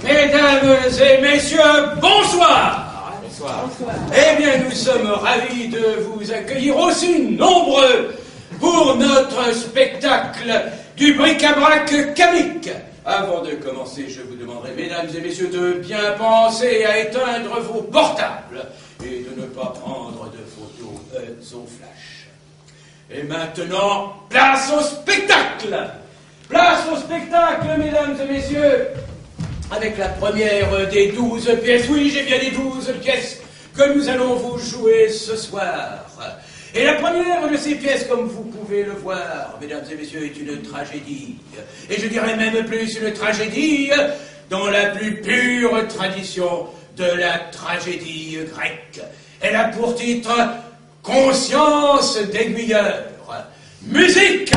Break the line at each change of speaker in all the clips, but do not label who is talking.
Mesdames et messieurs, bonsoir.
Bonsoir.
Eh bien, nous sommes ravis de vous accueillir aussi nombreux pour notre spectacle du bric-à-brac comique. Avant de commencer, je vous demanderai, mesdames et messieurs, de bien penser à éteindre vos portables et de ne pas prendre de photos au flash. Et maintenant, place au spectacle. Place au spectacle, mesdames et messieurs, avec la première des 12 pièces, oui, j'ai bien dit 12 pièces, que nous allons vous jouer ce soir. Et la première de ces pièces, comme vous pouvez le voir, mesdames et messieurs, est une tragédie. Et je dirais même plus une tragédie dans la plus pure tradition de la tragédie grecque. Elle a pour titre « Conscience d'aiguilleur ». Musique!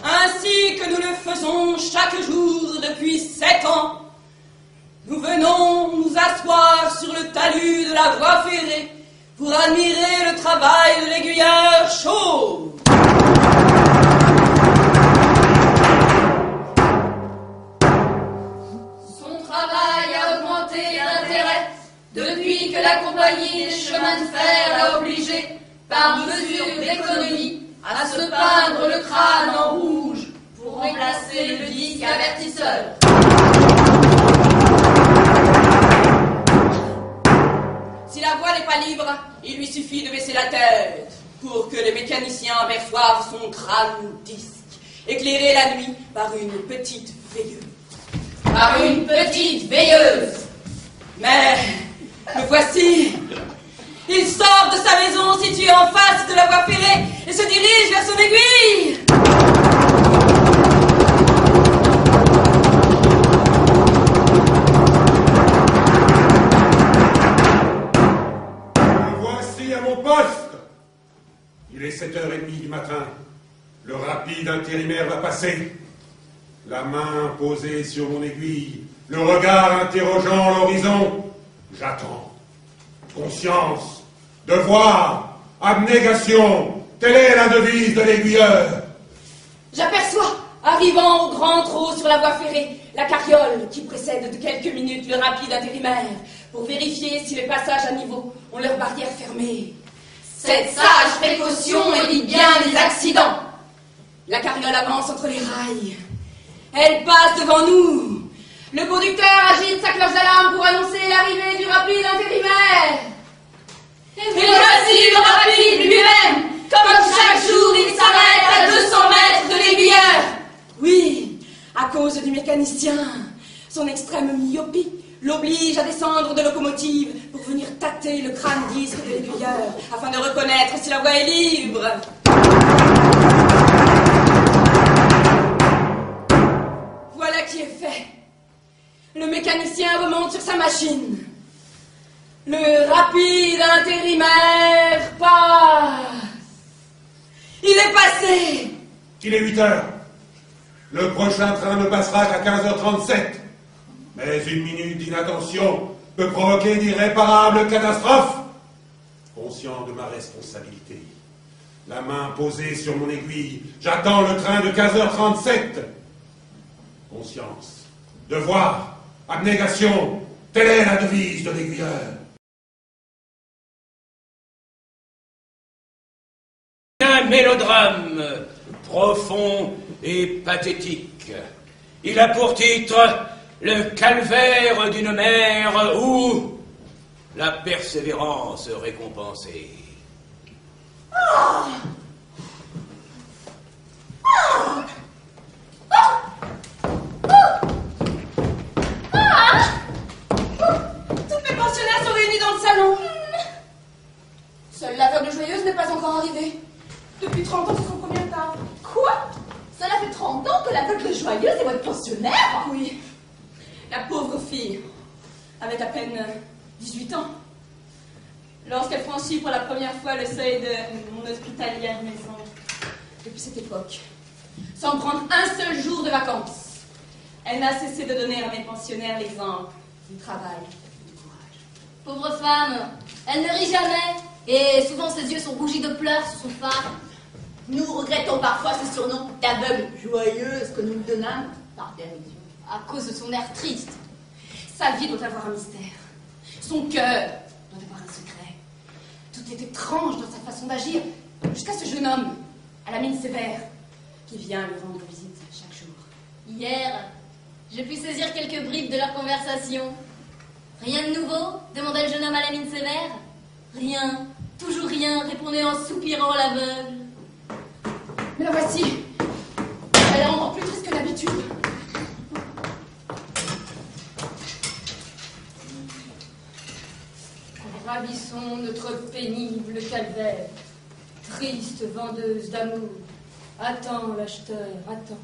Ainsi que nous le faisons chaque jour depuis 7 ans, nous venons nous asseoir sur le talus de la voie ferrée pour admirer le travail de l'aiguilleur chauve.
Son travail a augmenté d'intérêt depuis que la compagnie des chemins de fer l'a obligé, par mesure d'économie, à se peindre le crâne en rouge pour remplacer le disque avertisseur.
Si la voie n'est pas libre, il lui suffit de baisser la tête pour que les mécaniciens aperçoivent son crâne disque, éclairé la nuit par une petite veilleuse.
Par une petite veilleuse.
Mais le voici. Il sort de sa maison située en face de la voie ferrée et se dirige vers son aiguille.
Me voici à mon poste. Il est 7h30 du matin. Le rapide intérimaire va passer. La main posée sur mon aiguille, le regard interrogeant l'horizon. J'attends. Conscience, devoir, abnégation, telle est la devise de l'aiguilleur.
J'aperçois, arrivant au grand trot sur la voie ferrée, la carriole qui précède de quelques minutes le rapide intérimaire, pour vérifier si les passages à niveau ont leurs barrières fermées.
Cette sage précaution évite bien les accidents.
La carriole avance entre les rails. Elle passe devant nous. Le conducteur agite sa cloche d'alarme pour annoncer l'arrivée du rapide intérimaire.
Et voici le rapide lui-même. Comme chaque jour, il s'arrête à 200 mètres de l'aiguilleur.
Oui, à cause du mécanicien. Son extrême myopie l'oblige à descendre de locomotive pour venir tâter le crâne disque de l'aiguilleur afin de reconnaître si la voie est libre. Voilà qui est fait. Le mécanicien remonte sur sa machine. Le rapide intérimaire passe. Il est passé.
Il est 8h. Le prochain train ne passera qu'à 15h37. Mais une minute d'inattention peut provoquer d'irréparables catastrophes. Conscient de ma responsabilité, la main posée sur mon aiguille, j'attends le train de 15h37. Conscience, devoir, abnégation, telle est la devise de l'aiguilleur.
Un mélodrame profond et pathétique. Il a pour titre Le calvaire d'une mère ou la persévérance récompensée.
Toutes mes pensionnaires sont réunies dans le salon. Seule l'aveugle joyeuse n'est pas encore arrivée. Depuis 30 ans, c'est son premier retard.
Quoi? Cela fait 30 ans que l'aveugle joyeuse est votre pensionnaire?
Oui. La pauvre fille avait à peine 18 ans lorsqu'elle franchit pour la première fois le seuil de mon hospitalière maison. Depuis cette époque, sans prendre un seul jour de vacances, elle n'a cessé de donner à mes pensionnaires l'exemple du travail et du courage.
Pauvre femme, elle ne rit jamais, et souvent ses yeux sont rougis de pleurs sur son phare. Nous regrettons parfois ce surnom d'aveugle joyeuse que nous lui donnâmes par dérision. À cause de son air triste. Sa vie doit avoir un mystère. Son cœur doit avoir un secret. Tout est étrange dans sa façon d'agir, jusqu'à ce jeune homme, à la mine sévère, qui vient lui rendre visite chaque jour.
Hier, j'ai pu saisir quelques bribes de leur conversation. Rien de nouveau? Demanda le jeune homme à la mine sévère. Rien, toujours rien, répondait en soupirant l'aveugle.
Mais la voici. Elle est encore plus triste que d'habitude.
Ravissons notre pénible calvaire. Triste vendeuse d'amour. Attends, l'acheteur, attends.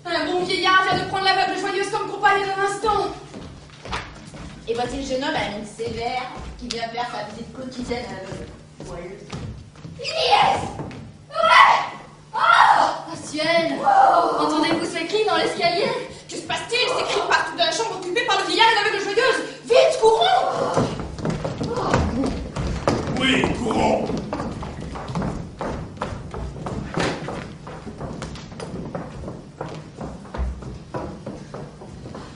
Un bon vieillard vient de prendre l'aveugle joyeuse comme compagne d'un instant.
Et voici le jeune homme à la mine sévère qui vient faire sa visite quotidienne à l'aveugle joyeuse.
Iliès! Ouais! Oh! Ciel!
Oh!
Entendez-vous ces cris dans l'escalier?
Que se passe-t-il? S'écrie partout dans la chambre occupée par le vieillard et l'aveugle joyeuse. Vite, courons!
Oui, courons.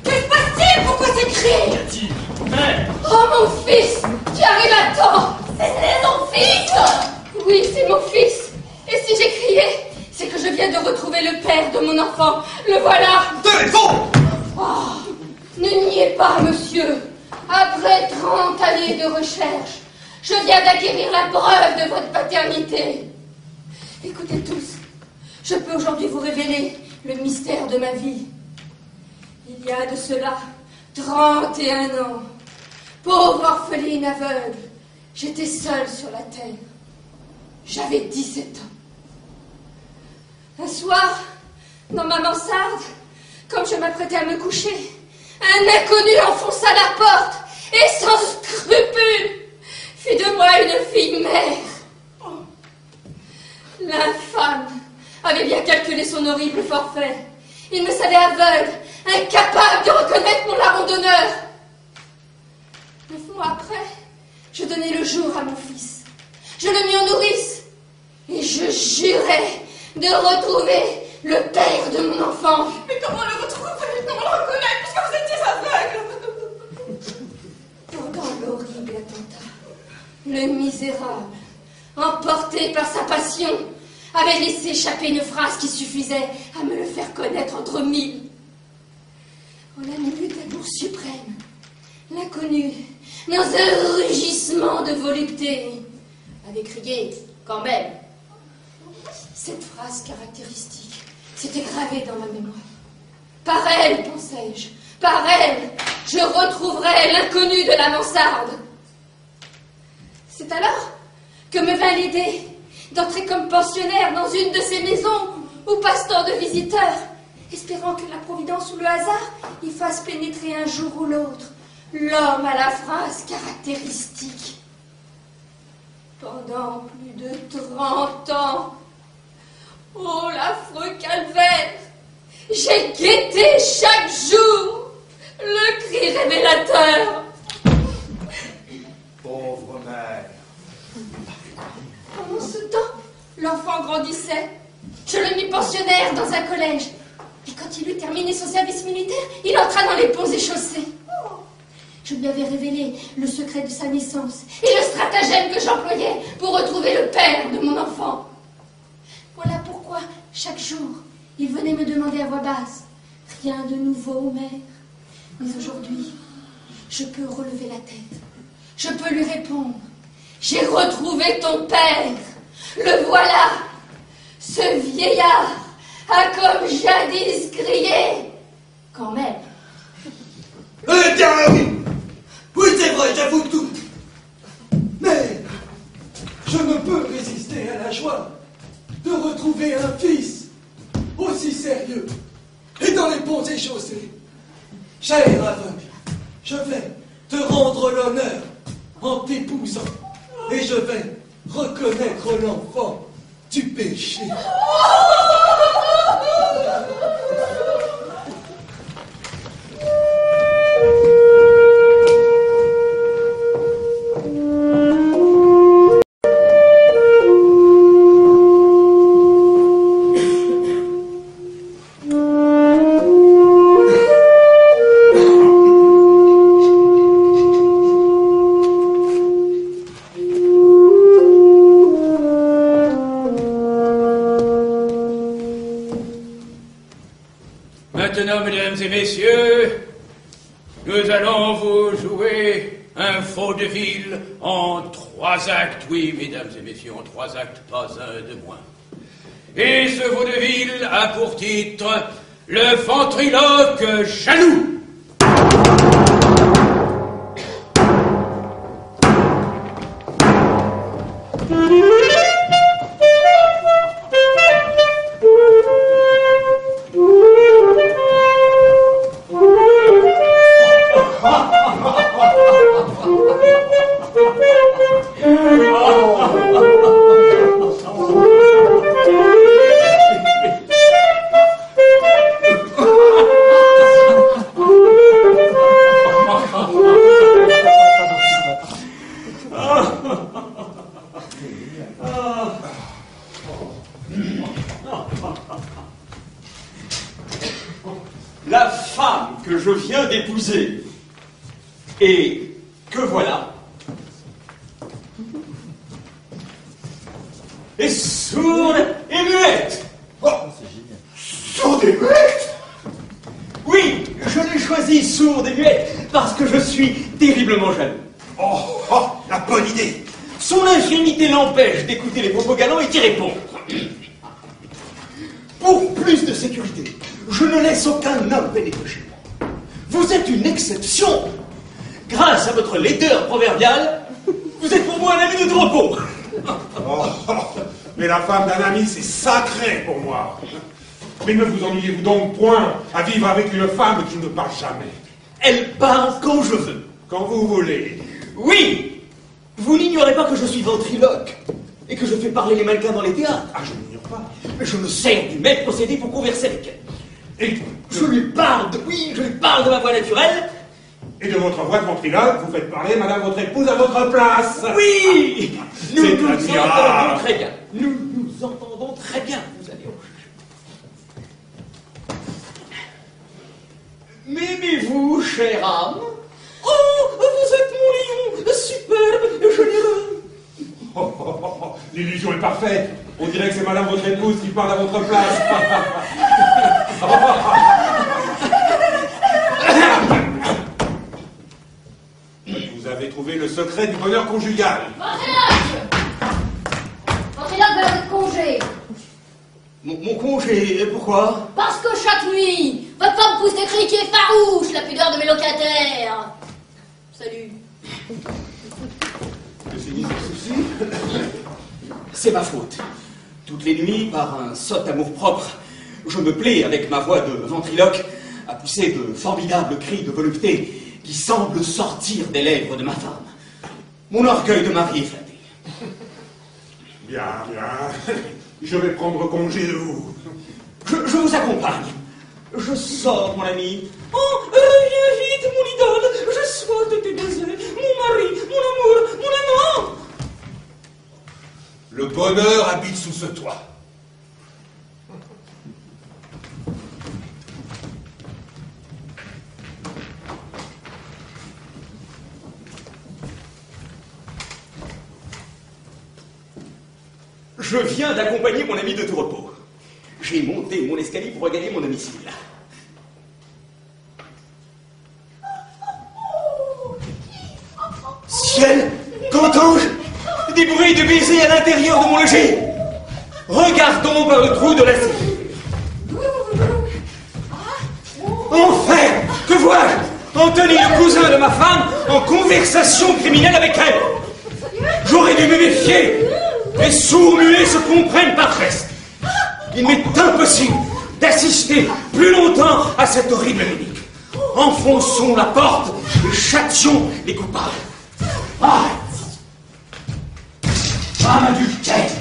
Que se passe-t-il? Pourquoi ces cris?
Qu'y a-t-il? Mère!
Oh, mon fils! Tu arrives à temps! C'est ton fils! Oui, c'est mon fils. Et si j'ai crié, c'est que je viens de retrouver le père de mon enfant. Le voilà!
Téléphone!
Oh, ne niez pas, monsieur. Après 30 années de recherche, je viens d'acquérir la preuve de votre paternité. Écoutez tous, je peux aujourd'hui vous révéler le mystère de ma vie. Il y a de cela 31 ans, pauvre orpheline aveugle, j'étais seule sur la terre. J'avais 17 ans. Un soir, dans ma mansarde, comme je m'apprêtais à me coucher, un inconnu enfonça la porte et sans scrupule fit de moi une fille mère. L'infâme avait bien calculé son horrible forfait. Il me savait aveugle, incapable de reconnaître mon larron d'honneur. 9 mois après, je donnai le jour à mon fils. Je le mis en nourrice et je jurais de retrouver le père de mon enfant. Mais comment le retrouver? Comment le reconnaître puisque vous étiez aveugle? Pendant l'horrible attentat, le misérable, emporté par sa passion, avait laissé échapper une phrase qui suffisait à me le faire connaître entre mille. En la minute d'amour suprême, l'inconnu, dans un rugissement de volupté, avait crié « quand même ». Cette phrase caractéristique s'était gravée dans ma mémoire. Par elle, pensais-je, par elle, je retrouverai l'inconnu de la mansarde. C'est alors que me vint l'idée d'entrer comme pensionnaire dans une de ces maisons où passe tant de visiteurs, espérant que la providence ou le hasard y fasse pénétrer un jour ou l'autre l'homme à la phrase caractéristique. Pendant plus de 30 ans, oh l'affreux calvaire, j'ai guetté chaque jour le cri révélateur.
Pauvre mère.
Pendant ce temps, l'enfant grandissait. Je le mis pensionnaire dans un collège. Et quand il eut terminé son service militaire, il entra dans les ponts et chaussées. Je lui avais révélé le secret de sa naissance et le stratagème que j'employais pour retrouver le père de mon enfant. Voilà pourquoi, chaque jour, il venait me demander à voix basse « Rien de nouveau, mère. » Mais aujourd'hui, je peux relever la tête. Je peux lui répondre « J'ai retrouvé ton père. Le voilà. Ce vieillard a comme jadis crié. Quand même. »
Tiens, oui. Oui, c'est vrai, j'avoue tout. Mais je ne peux résister à la joie de retrouver un fils aussi sérieux et dans les ponts et chaussées. Cher aveugle, je vais te rendre l'honneur en t'épousant et je vais reconnaître l'enfant du péché.
Maintenant, mesdames et messieurs, nous allons vous jouer un vaudeville en 3 actes. Oui, mesdames et messieurs, en 3 actes, pas un de moins. Et ce vaudeville a pour titre Le ventriloque jaloux.
La femme que je viens d'épouser et que voilà est sourde et muette.
Oh, sourde et muette?
Oui, je l'ai choisie sourde et muette parce que je suis terriblement jaloux.
Oh, la bonne idée.
Son ingénuité l'empêche d'écouter les propos galants et d'y répondre. Pour plus de sécurité, je ne laisse aucun homme pénétrer chez moi. Vous êtes une exception. Grâce à votre laideur proverbiale, vous êtes pour moi un ami de repos.
Mais la femme d'un ami, c'est sacré pour moi. Mais ne vous ennuyez-vous donc point à vivre avec une femme qui ne parle jamais?
Elle parle quand je veux.
Quand vous voulez.
Oui, vous n'ignorez pas que je suis ventriloque et que je fais parler les mannequins dans les théâtres.
Ah, je n'ignore pas.
Mais je me sers du même procédé pour converser avec elle.
Et
Je lui parle de ma voix naturelle.
Et de votre voix de ventriloque, vous faites parler madame votre épouse à votre place.
Oui, nous
C'est
nous
admirable.
entendons très bien. Nous nous entendons très bien, vous allez au juge. M'aimez-vous, chère âme? Oh, vous êtes mon lion, superbe et généreux.
L'illusion est parfaite. On dirait que c'est madame votre épouse qui parle à votre place. Vous avez trouvé le secret du bonheur conjugal.
Ventriloque veut votre congé.
Mon congé, pourquoi?
Parce que chaque nuit, votre femme pousse des cris qui est farouche, la pudeur de mes locataires. Salut.
Que signifie ceci?
C'est ma faute. Toutes les nuits, par un sot amour-propre, je me plais avec ma voix de ventriloque à pousser de formidables cris de volupté qui semblent sortir des lèvres de ma femme. Mon orgueil de mari est flatté.
Bien, bien. Je vais prendre congé de vous.
Je vous accompagne. Je sors, mon ami. Oh, viens vite, mon idole. Je sois de tes baisers. Mon mari, mon amour, mon amant.
Le bonheur habite sous ce toit.
Je viens d'accompagner mon ami de tout repos. J'ai monté mon escalier pour regagner mon domicile. Ciel, qu'entends-je? Des bruits de baisers à l'intérieur de mon logis. Regardons par le trou de la serrure. Enfin, que vois-je? Anthony, le cousin de ma femme, en conversation criminelle avec elle. J'aurais dû me méfier. Les sourds-muets se comprennent par geste. Il m'est impossible d'assister plus longtemps à cette horrible mimique. Enfonçons la porte et châtions les coupables. Ah! Femme adultère!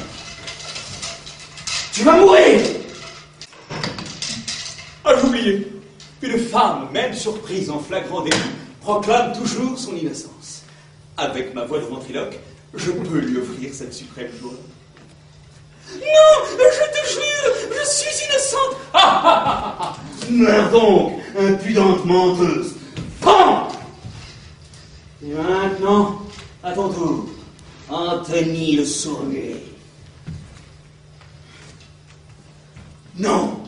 Tu vas mourir! Ah, j'oubliais. Une femme, même surprise en flagrant délit, proclame toujours son innocence. Avec ma voix de ventriloque, je peux lui offrir cette suprême joie. Non, je te jure, je suis innocente. Meurs donc, impudente menteuse. Prends! Et maintenant, à ton tour, Anthony le sourd-muet. Non,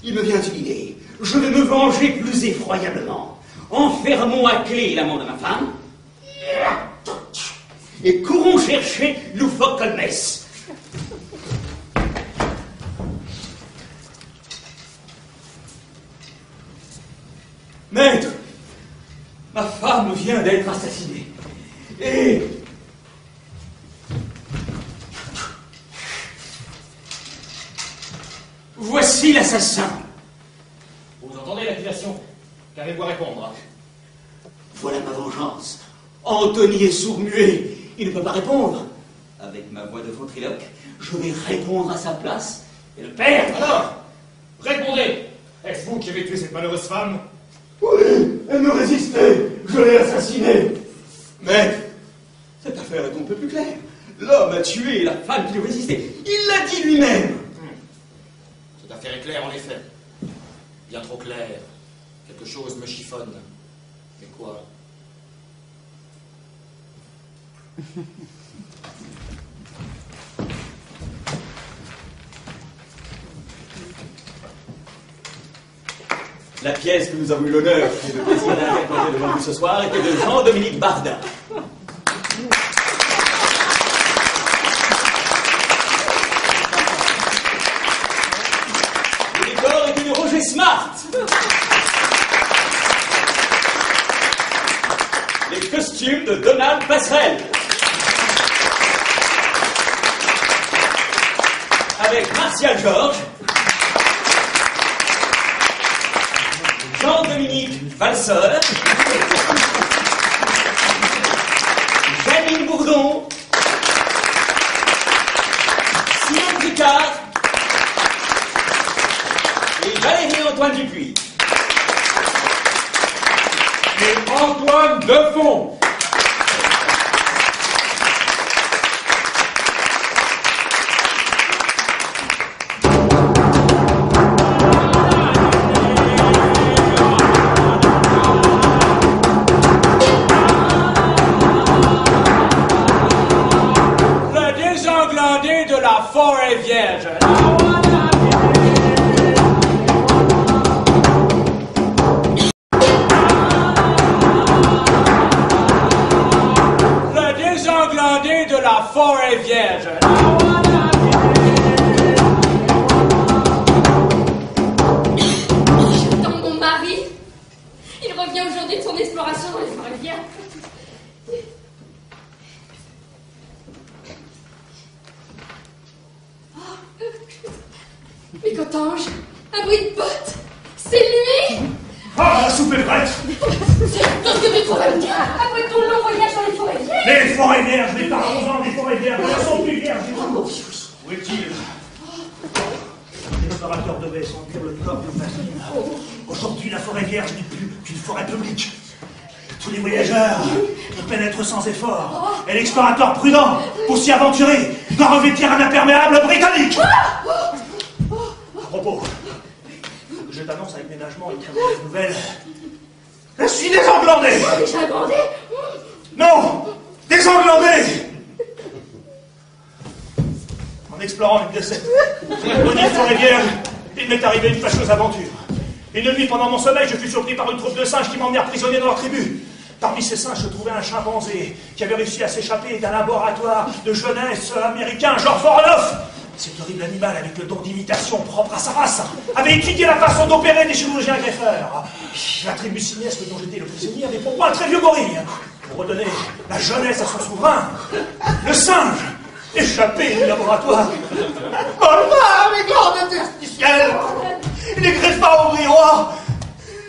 il me vient vient une idée. Je vais me venger plus effroyablement. Enfermons à clé l'amant de ma femme et courons chercher loufoque Holmes. Maître, ma femme vient d'être assassinée. Et... voici l'assassin.
Vous entendez l'accusation? Qu'avez-vous à répondre?
Voilà ma vengeance. Anthony est sourd-muet. Il ne peut pas répondre. Avec ma voix de ventriloque, je vais répondre à sa place et le perdre.
Alors, répondez. Est-ce vous qui avez tué cette malheureuse femme?
Oui, elle me résistait. Je l'ai assassinée. Mais cette affaire est un peu plus claire. L'homme a tué la femme qui lui résistait. Il l'a dit lui-même.
Cette affaire est claire, en effet. Bien trop claire. Quelque chose me chiffonne. Mais quoi?
La pièce que nous avons eu l'honneur et le plaisir d'interpréter devant vous ce soir était de Jean-Dominique Bardin. Le décor était de Roger Smart. Les costumes de Donald Passerelle. Avec Martial Georges, Jean-Dominique Valseur, Janine Bourdon, Simon Picard et Valérie-Antoine Dupuis.
Et Antoine Defond. La forêt vierge. Le désenglandé de la forêt vierge.
J'attends mon mari. Il revient aujourd'hui de son exploration dans les forêts vierges. Mais Cotange, un bruit de bottes, c'est lui!
Ah, la soupe est prête!
C'est tout ce que tu trouves à me dire après ton long voyage dans les forêts vierges!
Les forêts vierges, les partisans des forêts vierges, elles sont plus vierges! Où est-il? L'explorateur devait sentir le corps de Vasine. Aujourd'hui, la forêt vierge n'est plus qu'une forêt publique. Tous les voyageurs y pénètrent sans effort. Et l'explorateur prudent, pour s'y aventurer, doit revêtir un imperméable britannique! À propos, je t'annonce avec ménagement une très mauvaise nouvelle. Je suis désenglandé!
Désenglandé?
Non! Désenglandé! En explorant une de ces maudites forêts vierges, il m'est arrivé une fâcheuse aventure. Une nuit, pendant mon sommeil, je fus surpris par une troupe de singes qui m'emmenèrent prisonnier dans leur tribu. Parmi ces singes se trouvait un chimpanzé qui avait réussi à s'échapper d'un laboratoire de jeunesse américain, George Voronoff. Cet horrible animal, avec le don d'imitation propre à sa race, avait étudié la façon d'opérer des chirurgiens greffeurs. La tribu simiesque dont j'étais le prisonnier avait pour moi un très vieux gorille. Pour redonner la jeunesse à son souverain, le singe, échappé du laboratoire, enleva mes glandes interstitielles. Il les greffa au miroir.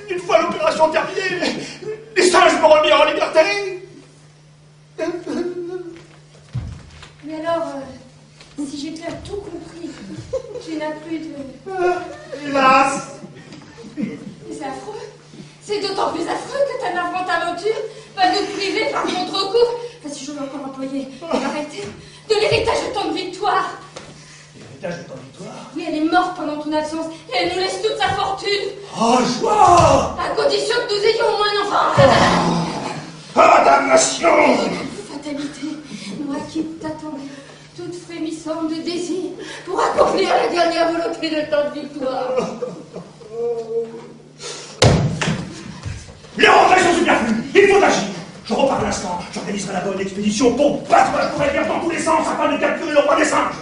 Une fois l'opération terminée, les singes me remirent en liberté.
Mais alors, si j'ai bien tout compris, tu n'as plus de...
Hélas!
Mais c'est affreux. C'est d'autant plus affreux que ta navrante aventure va nous priver par contre-coup, enfin, si je veux encore employer l'arrêter, de l'héritage de tant de victoires.
L'héritage de ton victoire?
Oui, elle est morte pendant ton absence et elle nous laisse toute sa fortune.
Oh, joie!
À condition que nous ayons au moins un enfant.
Ah, damnation!
Fatalité, moi qui t'attendais, toute frémissante de désir, pour accomplir la dernière volonté de tant de victoire.
une expédition pour battre la forêt verte dans tous les sens afin de capturer le roi des singes.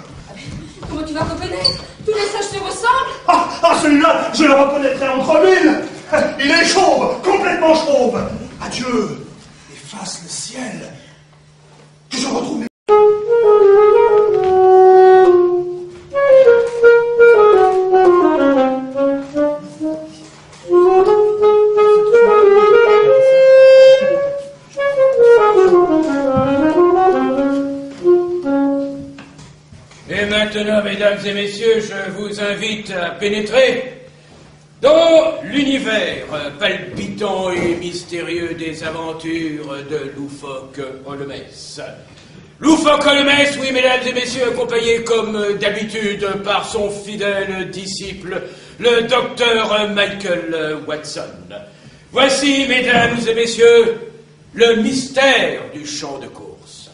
Comment tu vas reconnaître? Tous les singes se ressemblent.
Ah, celui-là, je le reconnaîtrai entre mille. Il est chauve, complètement chauve. Adieu, efface le ciel. Que je retrouve.
Et maintenant, mesdames et messieurs, je vous invite à pénétrer dans l'univers palpitant et mystérieux des aventures de Loufoque Holmès. Loufoque Holmès, oui, mesdames et messieurs, accompagné comme d'habitude par son fidèle disciple, le docteur Michael Watson. Voici, mesdames et messieurs, le mystère du champ de course.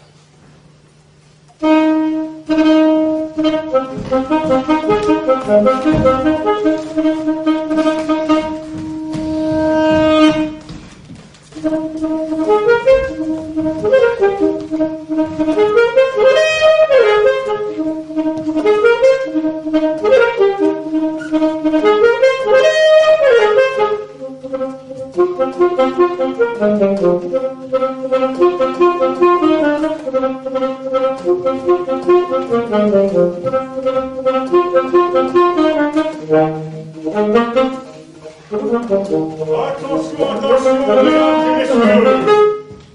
Attention, attention, mesdames et messieurs.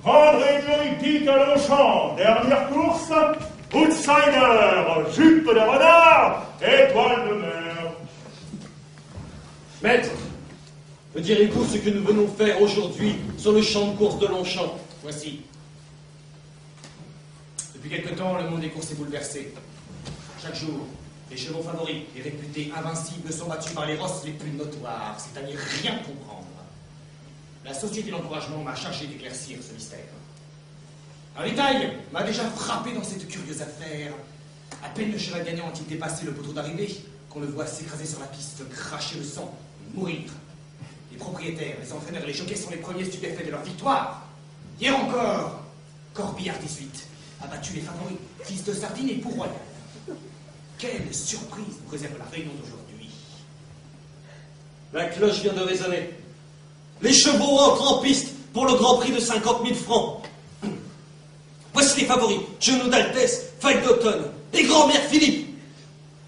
André Gloripic à Longchamp, dernière course. Outsider, jupe de renard, étoile de mer.
Maître, me direz-vous ce que nous venons faire aujourd'hui sur le champ de course de Longchamp?
Voici. Depuis quelque temps, le monde des courses est bouleversé. Chaque jour, les chevaux favoris et réputés invincibles sont battus par les rosses les plus notoires, c'est à n'y rien comprendre. La société d'encouragement m'a chargé d'éclaircir ce mystère. Un détail m'a déjà frappé dans cette curieuse affaire. À peine le cheval gagnant a-t-il dépassé le poteau d'arrivée qu'on le voit s'écraser sur la piste, cracher le sang, mourir. Les propriétaires, les entraîneurs et les jockeys sont les premiers stupéfaits de leur victoire. Hier encore, Corbillard 18 a battu les favoris, fils de Sardine et pour royal. Quelle surprise nous réserve la réunion d'aujourd'hui.
La cloche vient de résonner. Les chevaux entrent en piste pour le grand prix de 50 000 francs. Voici les favoris. Genoux d'Altesse, Faille d'automne et Grand-mère Philippe.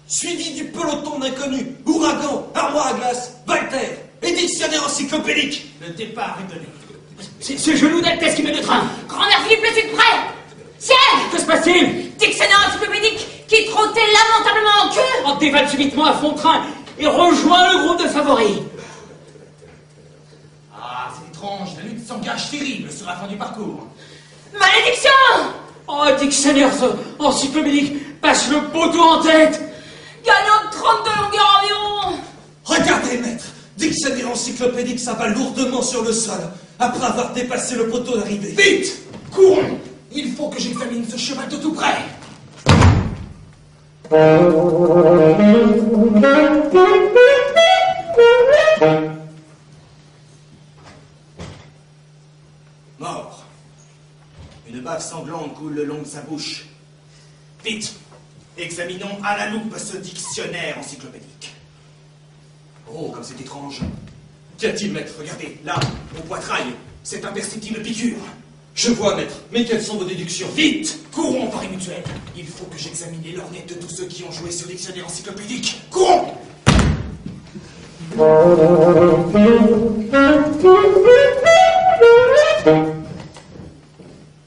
Suivi du peloton d'inconnus, Ouragan, Armoire à glace, Walter et dictionnaire encyclopédique.
Le départ est donné.
C'est ce genou d'Altesse qui met le train.
Grand-mère Philippe, le sucre prêt. Ciel!
Que se passe-t-il?
Dictionnaire encyclopédique qui trottait lamentablement en queue.
On dévale subitement à fond de train et rejoint le groupe de favoris.
Ah, c'est étrange, la lutte s'engage terrible sur la fin du parcours.
Malédiction!
Oh, dictionnaire encyclopédique passe le poteau en tête.
Gagnant de 32 longueurs environ.
Regardez, maître. Dictionnaire encyclopédique s'abat lourdement sur le sol après avoir dépassé le poteau d'arrivée.
Vite! Courons! Il faut que j'examine ce cheval de tout près. Mort. Une bave sanglante coule le long de sa bouche. Vite! Examinons à la loupe ce dictionnaire encyclopédique. Oh, comme c'est étrange.
Qu'y a-t-il, maître?
Regardez, là, au poitrail, cette imperceptible piqûre.
Je vois, maître. Mais quelles sont vos déductions?
Vite! Courons, pari mutuel. Il faut que j'examine les lorgnettes de tous ceux qui ont joué sur dictionnaire encyclopédique. Courons!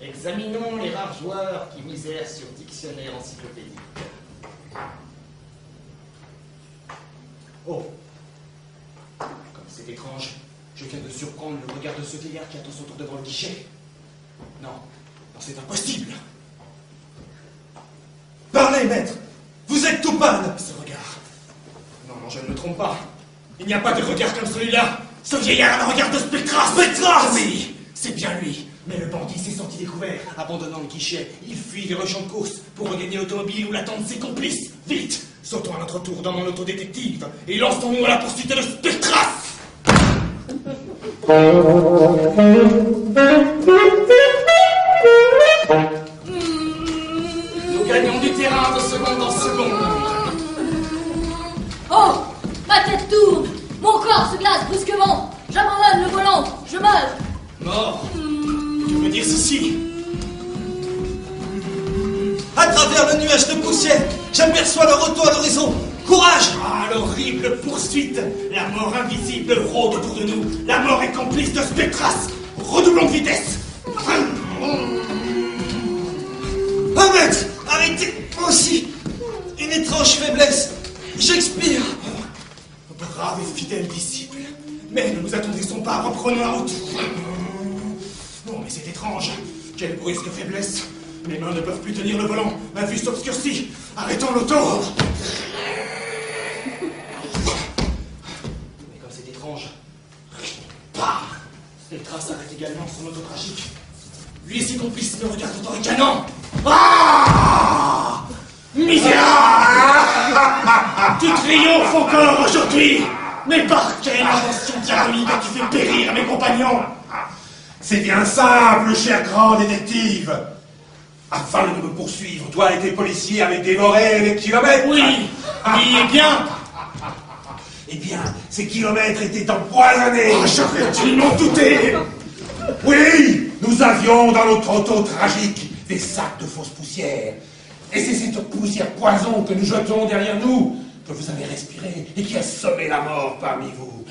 Examinons les rares joueurs qui misèrent sur dictionnaire encyclopédique. Oh! Comme c'est étrange, je viens de surprendre le regard de ce vieillard qui attend son tour devant le guichet. Non, non, c'est impossible.
Parlez, maître. Vous êtes tout pâle.
Ce regard. Non, non, je ne me trompe pas. Il n'y a pas de regard comme celui-là. Ce vieillard a un regard de Spectras.
Spectras!
Oui, c'est bien lui. Mais le bandit s'est senti découvert. Abandonnant le guichet, il fuit vers le champ de course pour regagner l'automobile où l'attendent ses complices. Vite, sautons à notre tour dans mon autodétective et lançons-nous à la poursuite de Spectras.
se glace brusquement. J'abandonne le volant. Je meurs.
Mort. Tu veux dire ceci?
À travers le nuage de poussière, j'aperçois le retour à l'horizon. Courage!
Ah, l'horrible poursuite! La mort invisible rôde autour de nous. La mort est complice de Spectras. Redoublons de vitesse.
Ahmed! Arrêtez! Moi aussi! Une étrange faiblesse. J'expire.
Brave et fidèle disciple. Mais ne nous attendrissons pas, reprenons la route. Non, mais c'est étrange. Quelle brusque faiblesse. Mes mains ne peuvent plus tenir le volant. Ma vue s'obscurcit. Arrêtons l'auto. Mais comme c'est étrange. Bah, Spectras arrête également son auto tragique. Lui et ses complices me regardent en ricanant. Ah! Misérable! Tu triomphes encore aujourd'hui! Mais par quelle invention diabolique as-tu fait périr mes compagnons?
C'est bien simple, cher grand détective. Afin de me poursuivre, toi et tes policiers avez dévoré les kilomètres.
Oui, eh bien.
Eh bien, ces kilomètres étaient empoisonnés.
Oh, j'aurais dû m'en douter.
Oui, nous avions dans notre auto tragique des sacs de fausse poussière. Et c'est cette poussière poison que nous jetons derrière nous, que vous avez respiré et qui a semé la mort parmi vous.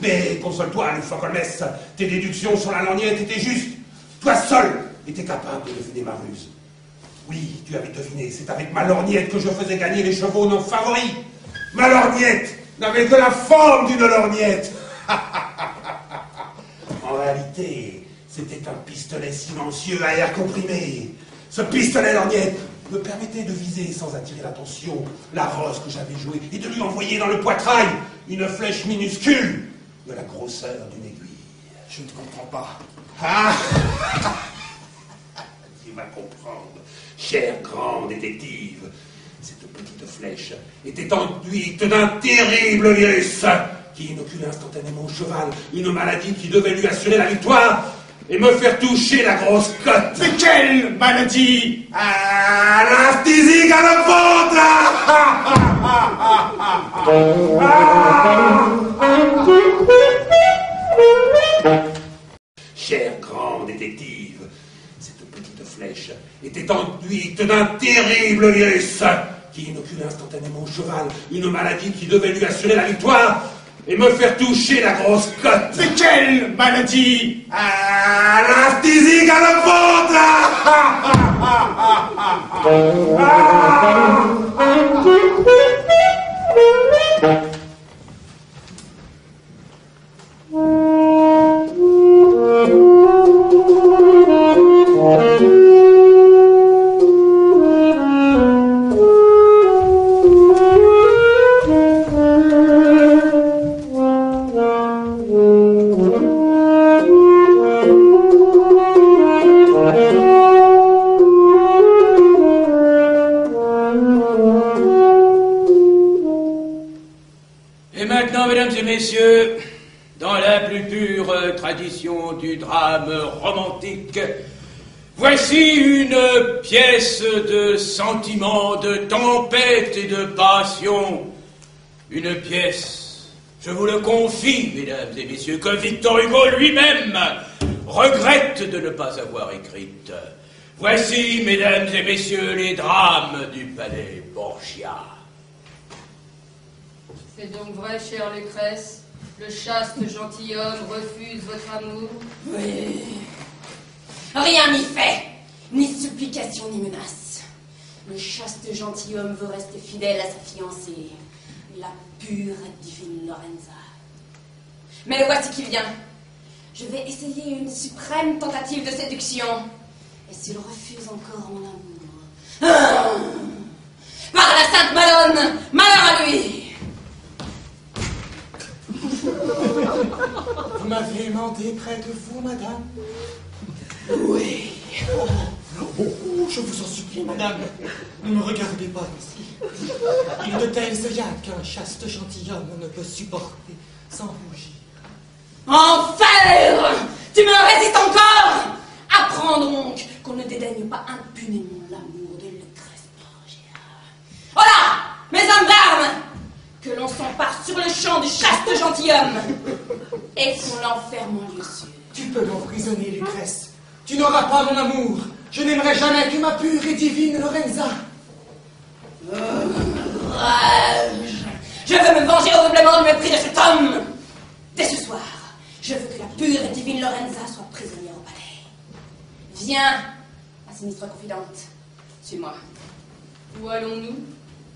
Mais console-toi, Loufoque Holmes, tes déductions sur la lorgnette étaient justes. Toi seul étais capable de deviner ma ruse. Oui, tu avais deviné, c'est avec ma lorgnette que je faisais gagner les chevaux non favoris. Ma lorgnette n'avait que la forme d'une lorgnette. En réalité, c'était un pistolet silencieux à air comprimé. Ce pistolet lorgnette me permettait de viser sans attirer l'attention la rose que j'avais jouée et de lui envoyer dans le poitrail une flèche minuscule de la grosseur d'une aiguille.
Je ne comprends pas.
Ah! Tu vas comprendre, cher grand détective. Cette petite flèche était enduite d'un terrible virus qui inocule instantanément au cheval une maladie qui devait lui assurer la victoire et me faire toucher la grosse cote.
Mais quelle maladie?
Ah, l'asthésie galopante. Cher grand détective, cette petite flèche était enduite d'un terrible virus qui inocule instantanément au cheval une maladie qui devait lui assurer la victoire et me faire toucher la grosse cote.
Mais quelle maladie?
Ah, l'asthésie galopante.
Messieurs, dans la plus pure tradition du drame romantique, voici une pièce de sentiment, de tempête et de passion. Une pièce, je vous le confie, mesdames et messieurs, que Victor Hugo lui-même regrette de ne pas avoir écrite. Voici, mesdames et messieurs, les drames du palais Borgia.
C'est donc vrai, chère Lucrèce, le chaste gentilhomme refuse votre amour?
Oui. Rien n'y fait. Ni supplication ni menace. Le chaste gentilhomme veut rester fidèle à sa fiancée, la pure et divine Lorenza. Mais le voici qui vient. Je vais essayer une suprême tentative de séduction. Et s'il refuse encore mon amour... par la Sainte Malone, malheur à lui!
Vous m'avez aimé près de vous, madame?
Oui.
Je vous en supplie, madame, ne me regardez pas ainsi. Il y a de telles œillades qu'un chaste gentilhomme ne peut supporter sans rougir.
Enfer! Tu me résistes encore? Apprends donc qu'on ne dédaigne pas impunément l'amour de Lucrèce Borgia. Voilà, mes hommes d'armes! que l'on s'empare sur le champ du chaste gentilhomme et qu'on l'enferme en lieu sûr.
Tu peux m'emprisonner, Lucrèce. Tu n'auras pas mon amour. Je n'aimerai jamais que ma pure et divine Lorenza.
Je veux me venger horriblement du mépris de cet homme. Dès ce soir, je veux que la pure et divine Lorenza soit prisonnière au palais. Viens, ma sinistre confidente. Suis-moi.
Où allons-nous?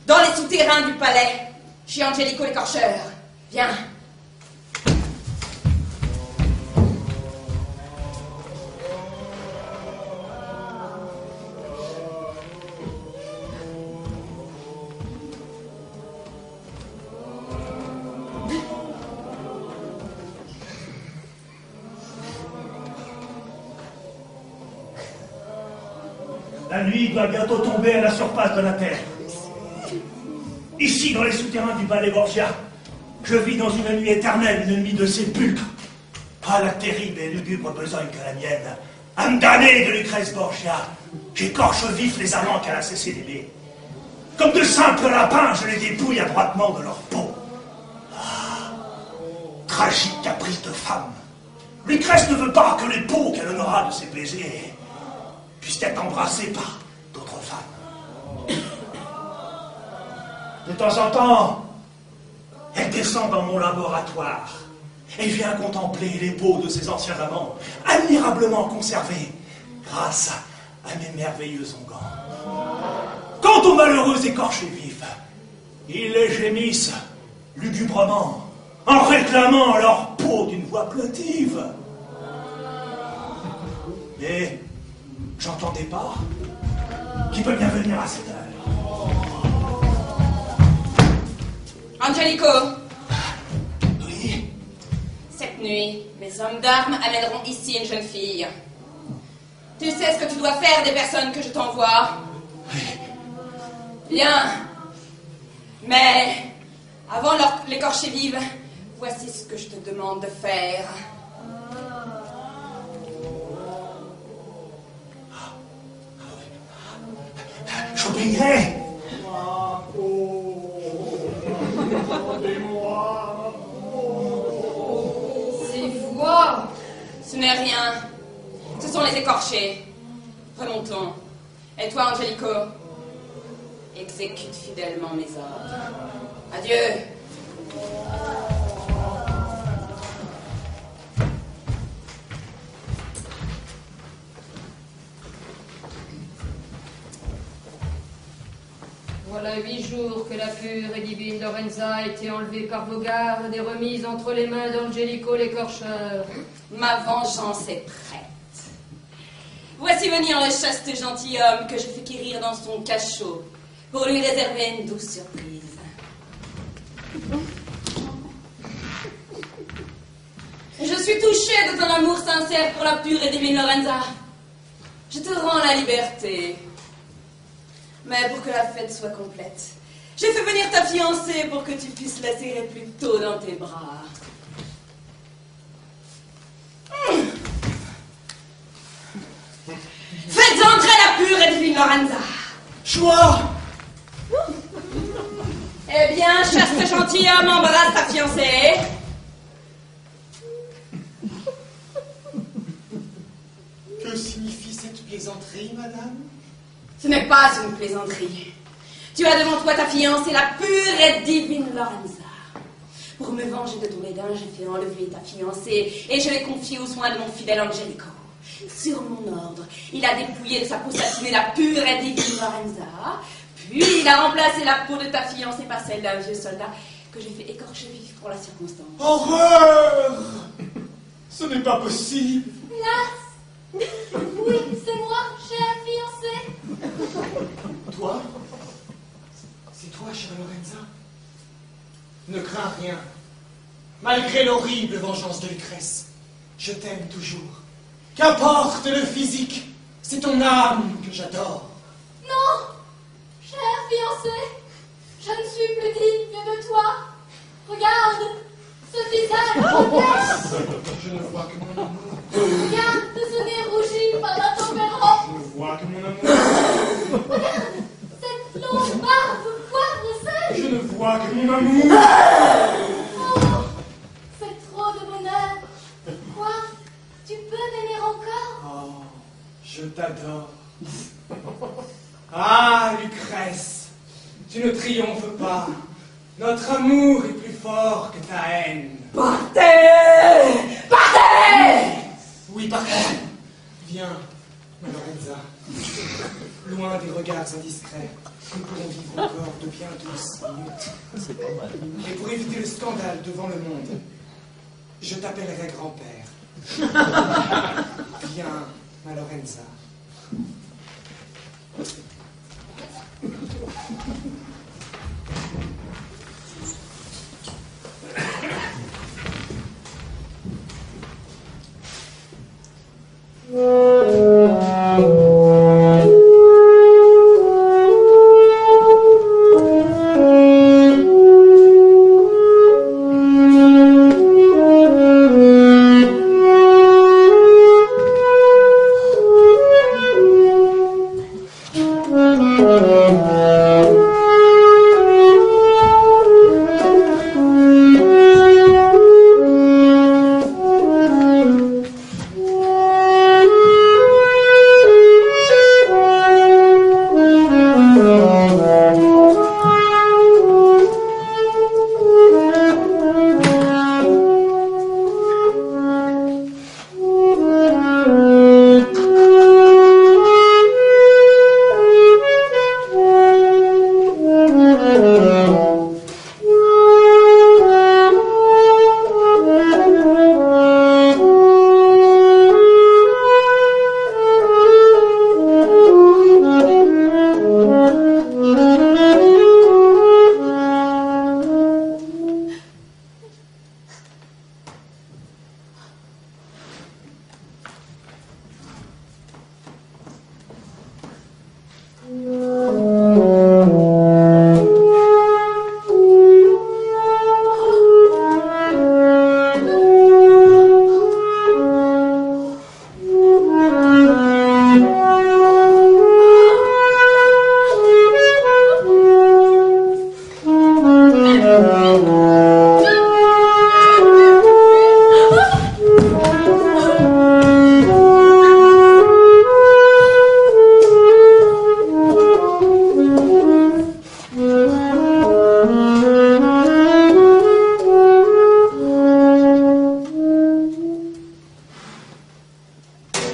Dans les souterrains du palais, chez Angelico l'écorcheur. Viens.
La nuit doit bientôt tomber à la surface de la terre. Ici, dans les souterrains du palais Borgia, je vis dans une nuit éternelle, une nuit de sépulcre. Ah, la terrible et lugubre besogne que la mienne. Âme damnée de Lucrèce Borgia, j'écorche vif les amants qu'elle a cessé d'aimer. Comme de simples lapins, je les dépouille adroitement de leur peau. Ah, tragique caprice de femme. Lucrèce ne veut pas que les peaux qu'elle honora de ses baisers puissent être embrassées par d'autres femmes. De temps en temps, elle descend dans mon laboratoire et vient contempler les peaux de ses anciens amants, admirablement conservés grâce à mes merveilleux onguents. Quant aux malheureux écorchés vifs, ils les gémissent lugubrement en réclamant leur peau d'une voix plaintive. Mais j'entendais pas qui peut bien venir à cette heure.
Angelico.
Oui.
Cette nuit, mes hommes d'armes amèneront ici une jeune fille. Tu sais ce que tu dois faire des personnes que je t'envoie?
Oui.
Bien. Mais avant l'écorcher vive, voici ce que je te demande de faire.
J'obéirai.
Ces voix!
Ce n'est rien. Ce sont les écorchés. Remontons. Et toi, Angelico, exécute fidèlement mes ordres. Adieu.
Voilà 8 jours que la pure et divine Lorenza a été enlevée par vos gardes et remise entre les mains d'Angelico l'écorcheur.
Ma vengeance est prête. Voici venir le chaste gentilhomme que je fais quérir dans son cachot pour lui réserver une douce surprise. Je suis touchée de ton amour sincère pour la pure et divine Lorenza. Je te rends la liberté. Mais pour que la fête soit complète, j'ai fait venir ta fiancée pour que tu puisses la serrer plus tôt dans tes bras. Faites entrer la pure et divine Lorenza.
Choix.
Eh bien, chaste gentilhomme, embrasse ta fiancée.
Que signifie cette plaisanterie, madame?
Ce n'est pas une plaisanterie. Tu as devant toi ta fiancée, la pure et divine Lorenza. Pour me venger de ton dédain, j'ai fait enlever ta fiancée et je l'ai confiée aux soins de mon fidèle Angelico. Sur mon ordre, il a dépouillé de sa peau satinée la pure et divine Lorenza, puis il a remplacé la peau de ta fiancée par celle d'un vieux soldat que j'ai fait écorcher vif pour la circonstance.
Horreur! Ce n'est pas possible.
Hélas! Oui, c'est moi, chère fiancée.
Toi? C'est toi, chère Lorenza? Ne crains rien. Malgré l'horrible vengeance de Lucrèce, je t'aime toujours. Qu'importe le physique, c'est ton âme que j'adore.
Non, chère fiancée, je ne suis plus digne de toi. Regarde, ce visage grotesque.
Je ne vois que mon amour.
Regarde ce nez rougi par la tempérance.
Je ne vois que mon amour.
Regarde cette longue barbe poivre sèche.
Je ne vois
toi que mon amour.
Oh, c'est trop de bonheur. Quoi? Tu peux m'aimer encore?
Oh, je t'adore. Ah, Lucrèce, tu ne triomphes pas. Notre amour est plus fort que ta haine.
Partez! Partez!
Oui, partez. Viens, ma Lorenza. Loin des regards indiscrets, nous pourrons vivre encore de bien douces minutes.
C'est pas mal.
Et pour éviter le scandale devant le monde, je t'appellerai grand-père. Viens, ma Lorenza.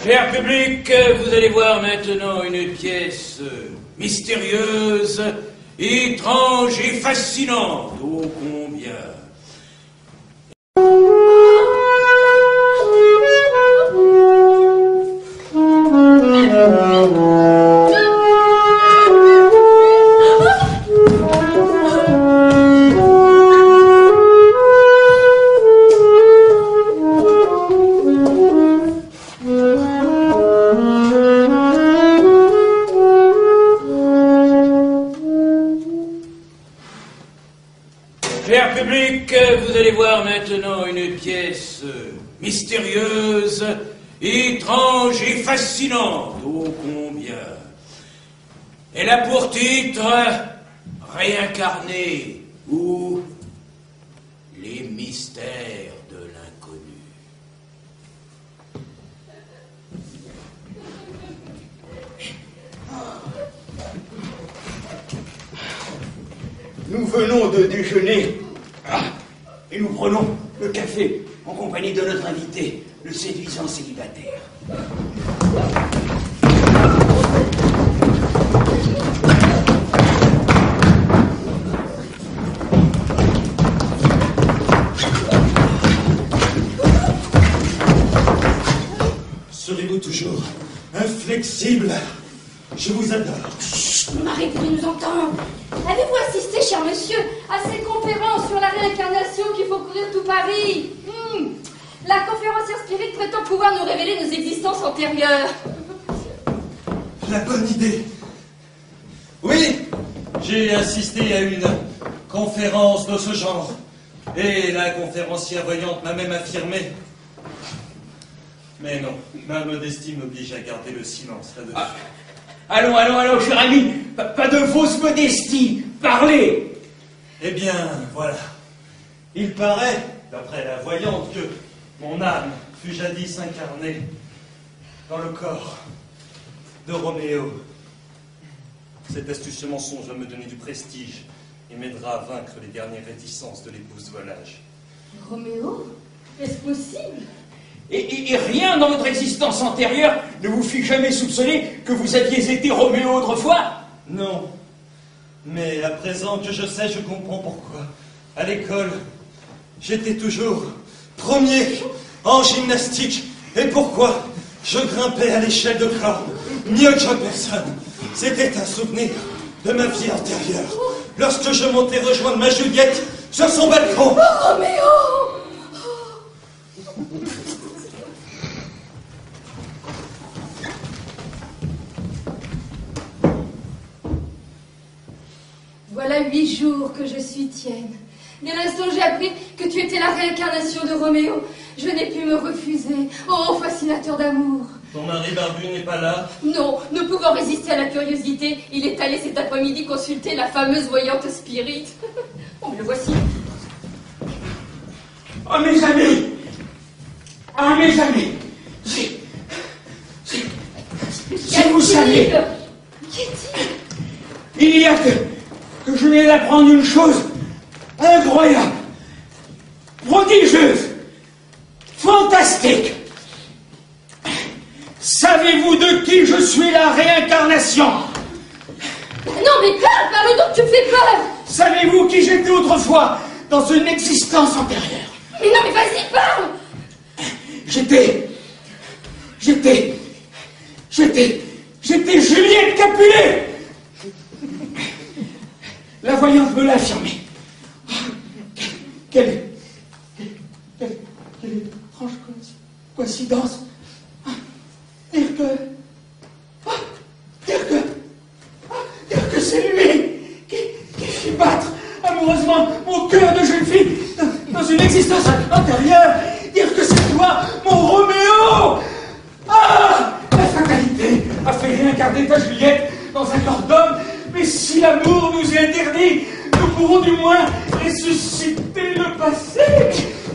Cher public, vous allez voir maintenant une pièce mystérieuse, étrange et fascinante, ô combien. Cher public, vous allez voir maintenant une pièce mystérieuse, étrange et fascinante, ô combien. Elle a pour titre Réincarné ou Les mystères de l'inconnu.
Nous venons de déjeuner et nous prenons le café en compagnie de notre invité, le séduisant célibataire.
Serez-vous toujours inflexible? Je vous adore.
Chut, mon mari pourrait nous entendre. Avez-vous assisté, cher monsieur, à ces conférences sur la réincarnation qui font courir tout Paris? La conférencière spirit prétend pouvoir nous révéler nos existences antérieures.
La bonne idée. Oui, j'ai assisté à une conférence de ce genre. Et la conférencière voyante m'a même affirmé. Mais non, ma modestie m'oblige à garder le silence là-dessus.
Allons, cher ami, pas de fausse modestie, parlez.
Eh bien, voilà. Il paraît, d'après la voyante, que mon âme fut jadis incarnée dans le corps de Roméo. Cet astucieux mensonge va me donner du prestige et m'aidera à vaincre les dernières réticences de l'épouse volage.
Roméo? Est-ce possible?
Et rien dans votre existence antérieure ne vous fit jamais soupçonner que vous aviez été Roméo autrefois?
Non. Mais à présent que je sais, je comprends pourquoi. À l'école, j'étais toujours premier en gymnastique. Et pourquoi je grimpais à l'échelle de corne mieux que personne. C'était un souvenir de ma vie antérieure. Lorsque je montais rejoindre ma Juliette sur son balcon.
Oh, Roméo! Voilà 8 jours que je suis tienne. Dès l'instant où j'ai appris que tu étais la réincarnation de Roméo, je n'ai pu me refuser. Oh, fascinateur d'amour!
Ton mari barbu n'est pas là?
Non, ne pouvant résister à la curiosité, il est allé cet après-midi consulter la fameuse voyante Spirit. Oh, mais le voici.
Oh, mes amis! Ah, mes amis! Si vous saviez...
Qu'est-il?
Il y a que je viens d'apprendre une chose incroyable, prodigieuse, fantastique. Savez-vous de qui je suis la réincarnation?
Non, mais parle donc, tu me fais peur.
Savez-vous qui j'étais autrefois dans une existence antérieure?
Mais non, mais vas-y, parle.
J'étais Juliette Capulet. La voyante me l'a affirmé. Quelle étrange coïncidence. Dire que c'est lui qui fit battre amoureusement mon cœur de jeune fille dans une existence antérieure. Dire que c'est toi, mon Roméo. Ah, la fatalité a fait réincarner ta Juliette dans un corps d'homme. Mais si l'amour nous est interdit, nous pourrons du moins ressusciter le passé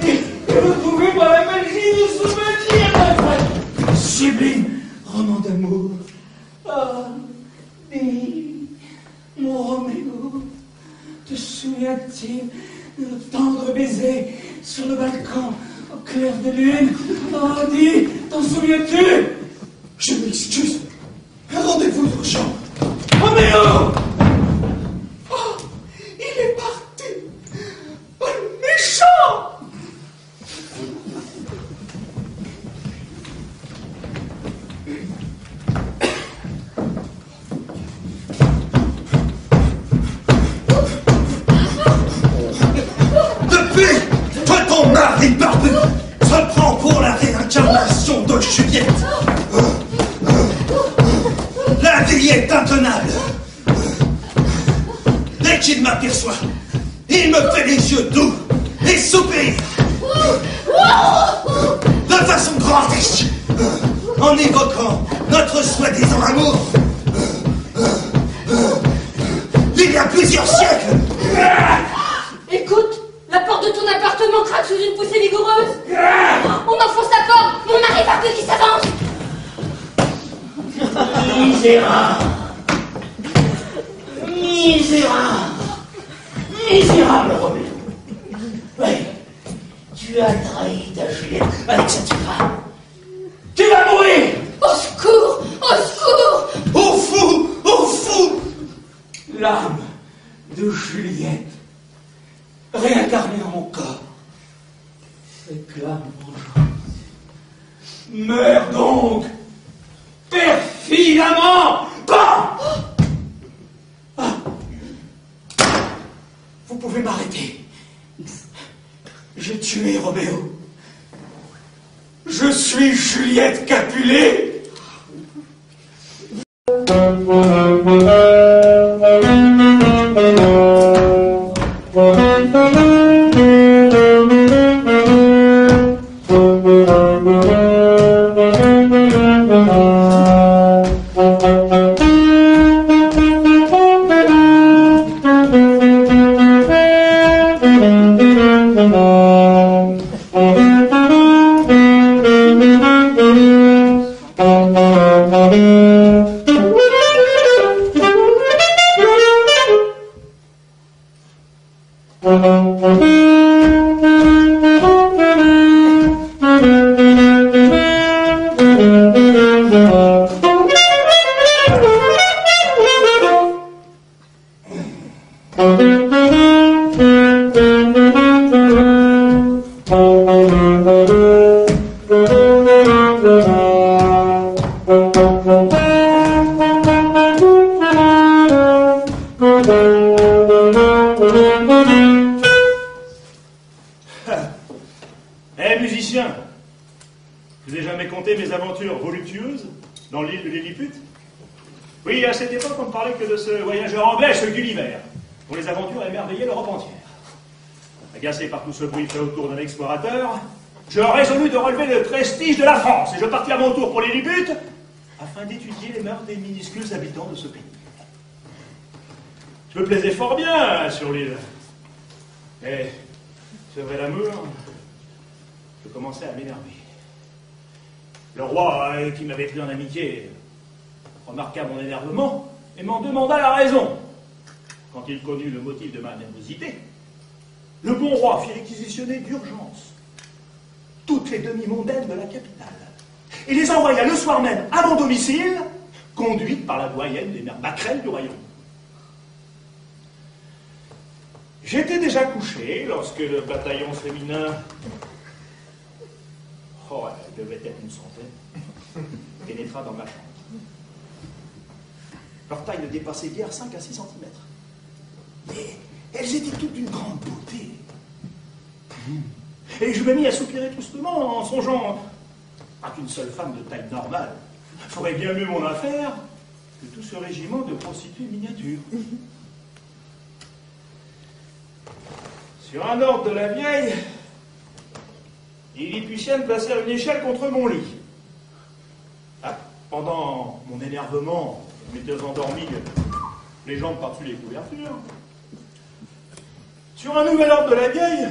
et retrouver par la magie du souvenir d'un sublime roman d'amour. Ah, dis, mon Roméo, te souviens-t-il de notre tendre baiser sur le balcon au clair de lune? Oh, dis, t'en souviens-tu?
Je m'excuse. Un rendez-vous urgent.
Roméo! Oh, il est parti! Oh, le méchant!
Depuis que ton mari barbu se prend pour la réincarnation de Juliette, la vie est intenable. Dès qu'il m'aperçoit, il me fait les yeux doux et soupire de façon grotesque en évoquant notre soi-disant amour il y a plusieurs siècles.
Écoute, la porte de ton appartement craque sous une poussée vigoureuse. On enfonce la porte, mon mari barbu qui s'avance.
Misérable! Misérable! Misérable, Roméo! Oui, tu as trahi ta Juliette avec cette femme. Tu vas mourir!
Au secours! Au secours!
Au fou! Au fou!
L'âme de Juliette, réincarnée en mon corps, réclame vengeance. Meurs donc! Perfidement! Pas! Ah. Vous pouvez m'arrêter. J'ai tué Roméo. Je suis Juliette Capulet.
Eh, musicien, je vous ai jamais conté mes aventures voluptueuses dans l'île de Lilliput? Oui, à cette époque, on ne parlait que de ce voyageur anglais, ce Gulliver, dont les aventures émerveillaient l'Europe entière. Agacé par tout ce bruit fait autour d'un explorateur, je résolus de relever le prestige de la France, et je partis à mon tour pour Lilliput, afin d'étudier les mœurs des minuscules habitants de ce pays. Je me plaisais fort bien sur l'île. Mais, c'est vrai l'amour, je commençais à m'énerver. Le roi, qui m'avait pris en amitié, remarqua mon énervement et m'en demanda la raison. Quand il connut le motif de ma nervosité, le bon roi fit réquisitionner d'urgence toutes les demi-mondaines de la capitale et les envoya le soir même à mon domicile, conduite par la doyenne des mères Maquerelles du royaume. J'étais déjà couché lorsque le bataillon féminin, oh, elle devait être une centaine, pénétra dans ma chambre. Leur taille ne dépassait guère 5 à 6 cm. Mais elles étaient toutes d'une grande beauté. Et je me mis à soupirer tristement en songeant à qu'une seule femme de taille normale ferait bien mieux mon affaire que tout ce régiment de prostituées miniatures. Sur un ordre de la vieille, les Lilliputiennes placèrent une échelle contre mon lit. Ah, pendant mon énervement, je m'étais endormi les jambes par-dessus les couvertures. Sur un nouvel ordre de la vieille,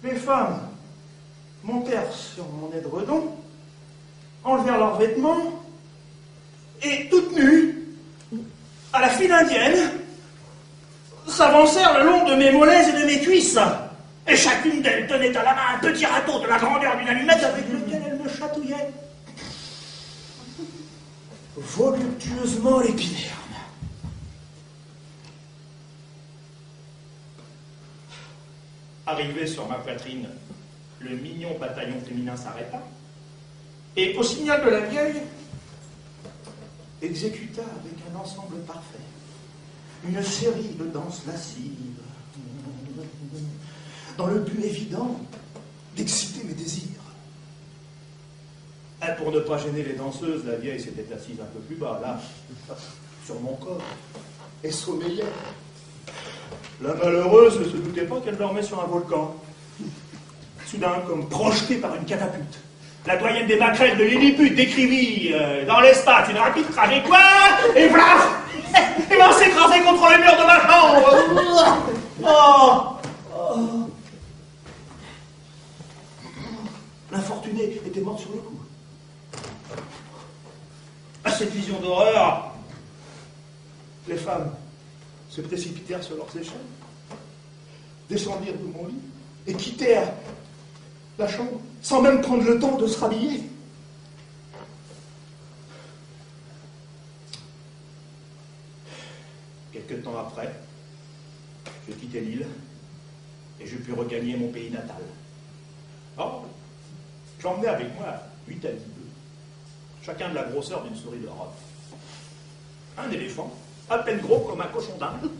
les femmes montèrent sur mon édredon, enlevèrent leurs vêtements, et toutes nues, à la file indienne, s'avancèrent le long de mes mollets et de mes cuisses. Et chacune d'elles tenait à la main un petit râteau de la grandeur d'une allumette avec lequel elle me chatouillait voluptueusement l'épiderme. Arrivé sur ma poitrine, le mignon bataillon féminin s'arrêta et, au signal de la vieille, exécuta avec un ensemble parfait une série de danses lascives, dans le but évident d'exciter mes désirs. Et pour ne pas gêner les danseuses, la vieille s'était assise un peu plus bas, là, sur mon corps, et sommeillait. La malheureuse ne se doutait pas qu'elle dormait sur un volcan. Soudain, comme projetée par une catapulte, la doyenne des Maquerelles de Lilliput décrivit dans l'espace une rapide trajectoire, et voilà! Et m'en s'écraser contre le mur de ma chambre. Oh. L'infortuné était mort sur le coup. À cette vision d'horreur, les femmes se précipitèrent sur leurs échelles, descendirent de mon lit et quittèrent la chambre sans même prendre le temps de se rhabiller. Quelque temps après, je quittai l'île et je pus regagner mon pays natal. Or, j'emmenais avec moi 8 à 10 bœufs, chacun de la grosseur d'une souris d'Europe. Un éléphant, à peine gros comme un cochon d'Inde,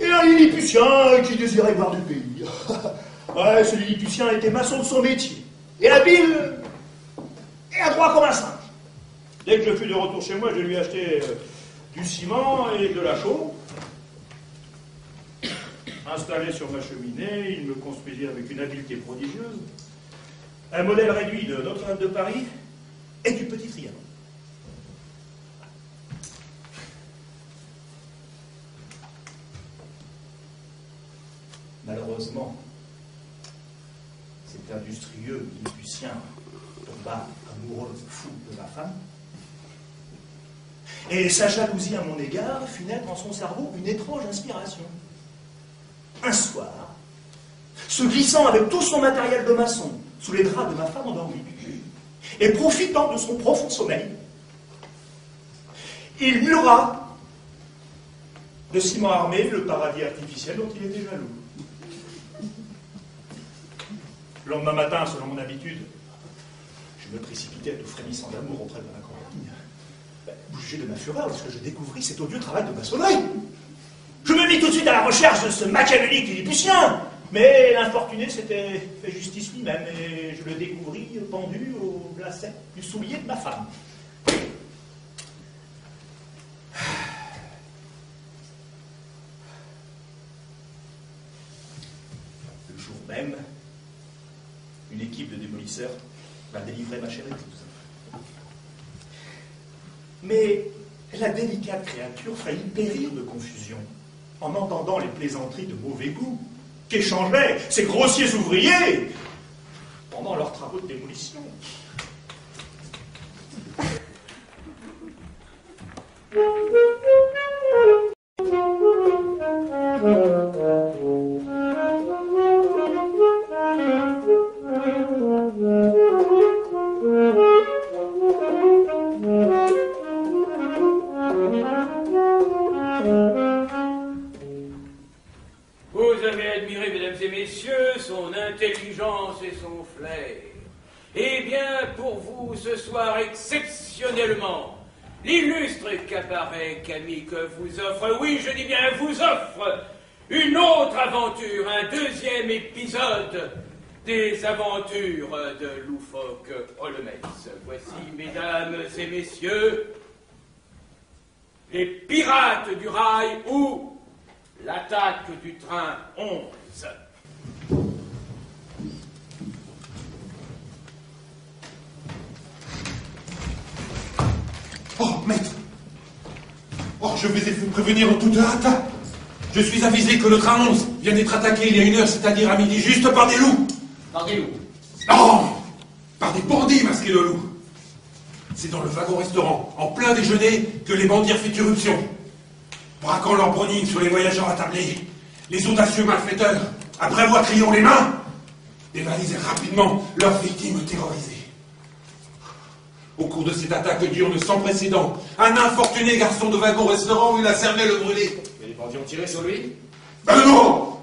et un Lilliputien qui désirait voir du pays. Ouais, ce Lilliputien était maçon de son métier, et habile, et adroit comme un singe. Dès que je fus de retour chez moi, je lui ai acheté du ciment et de la chaux. Installé sur ma cheminée, il me construisit avec une habileté prodigieuse un modèle réduit de Notre-Dame de Paris et du Petit Trianon. Malheureusement, cet industrieux Lilliputien tomba amoureux fou de ma femme, et sa jalousie à mon égard fit naître dans son cerveau une étrange inspiration. Un soir, se glissant avec tout son matériel de maçon sous les draps de ma femme endormie, et profitant de son profond sommeil, il mura de ciment armé le paradis artificiel dont il était jaloux. Le lendemain matin, selon mon habitude, je me précipitais tout frémissant d'amour auprès de ma compagne. Bougé de ma fureur lorsque je découvris cet odieux travail de maçonnerie. Je me mis tout de suite à la recherche de ce machiavélique Lilliputien, Mais l'infortuné s'était fait justice lui-même et je le découvris pendu au lacet du soulier de ma femme. Le jour même, une équipe de démolisseurs va délivrer ma chère épouse. Mais la délicate créature faillit périr de confusion en entendant les plaisanteries de mauvais goût qu'échangeaient ces grossiers ouvriers pendant leurs travaux de démolition.
Vous avez admiré, mesdames et messieurs, son intelligence et son flair. Eh bien, pour vous, ce soir, exceptionnellement, l'illustre cabaret Camille que vous offre, oui, je dis bien vous offre, une autre aventure, un deuxième épisode des aventures de Loufoque Holmès. Voici, mesdames et messieurs, les pirates du rail ou l'attaque du train 11.
Oh, maître! Oh, je vous ai fait prévenir en toute hâte. Je suis avisé que le train 11 vient d'être attaqué il y a 1 heure, c'est-à-dire à midi, juste par des loups.
Par des loups?
Non! Par des bandits masqués de loups. C'est dans le wagon-restaurant, en plein déjeuner, que les bandits ont fait irruption. Braquant leur browning sur les voyageurs attablés, les audacieux malfaiteurs, après avoir crié haut les mains, dévalisèrent rapidement leurs victimes terrorisées. Au cours de cette attaque diurne sans précédent, un infortuné garçon de wagon-restaurant eut la cervelle brûlée.
Mais les bandits ont tiré sur lui?
Ben non!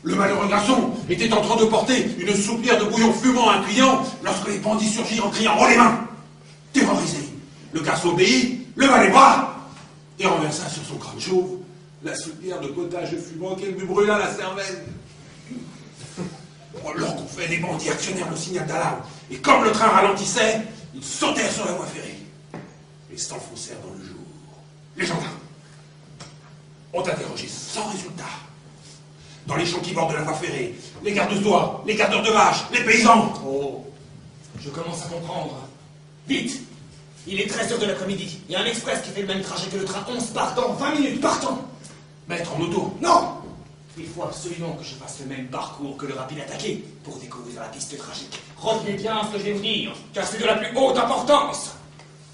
Le malheureux garçon était en train de porter une soupière de bouillon fumant à un client lorsque les bandits surgirent en criant haut les mains. Terrorisé, le garçon obéit, leva les bras et renversa sur son crâne chauve la soupière de potage fumant qu'elle lui brûla la cervelle. Lors qu'on fait, les bandits actionnèrent le signal d'alarme et comme le train ralentissait, ils sautèrent sur la voie ferrée et s'enfoncèrent dans le jour. Les gendarmes ont interrogé sans résultat. Dans les champs qui bordent de la voie ferrée, les gardes-soies, les gardeurs de vaches, les paysans.
Oh, je commence à comprendre. Vite! Il est 13h de l'après-midi. Il y a un express qui fait le même trajet que le train 11 part dans 20 minutes. Partons!
Maître, en auto.
Non! Il faut absolument que je fasse le même parcours que le rapide attaqué pour découvrir la piste tragique. Retenez bien ce que je vais vous dire, car c'est de la plus haute importance.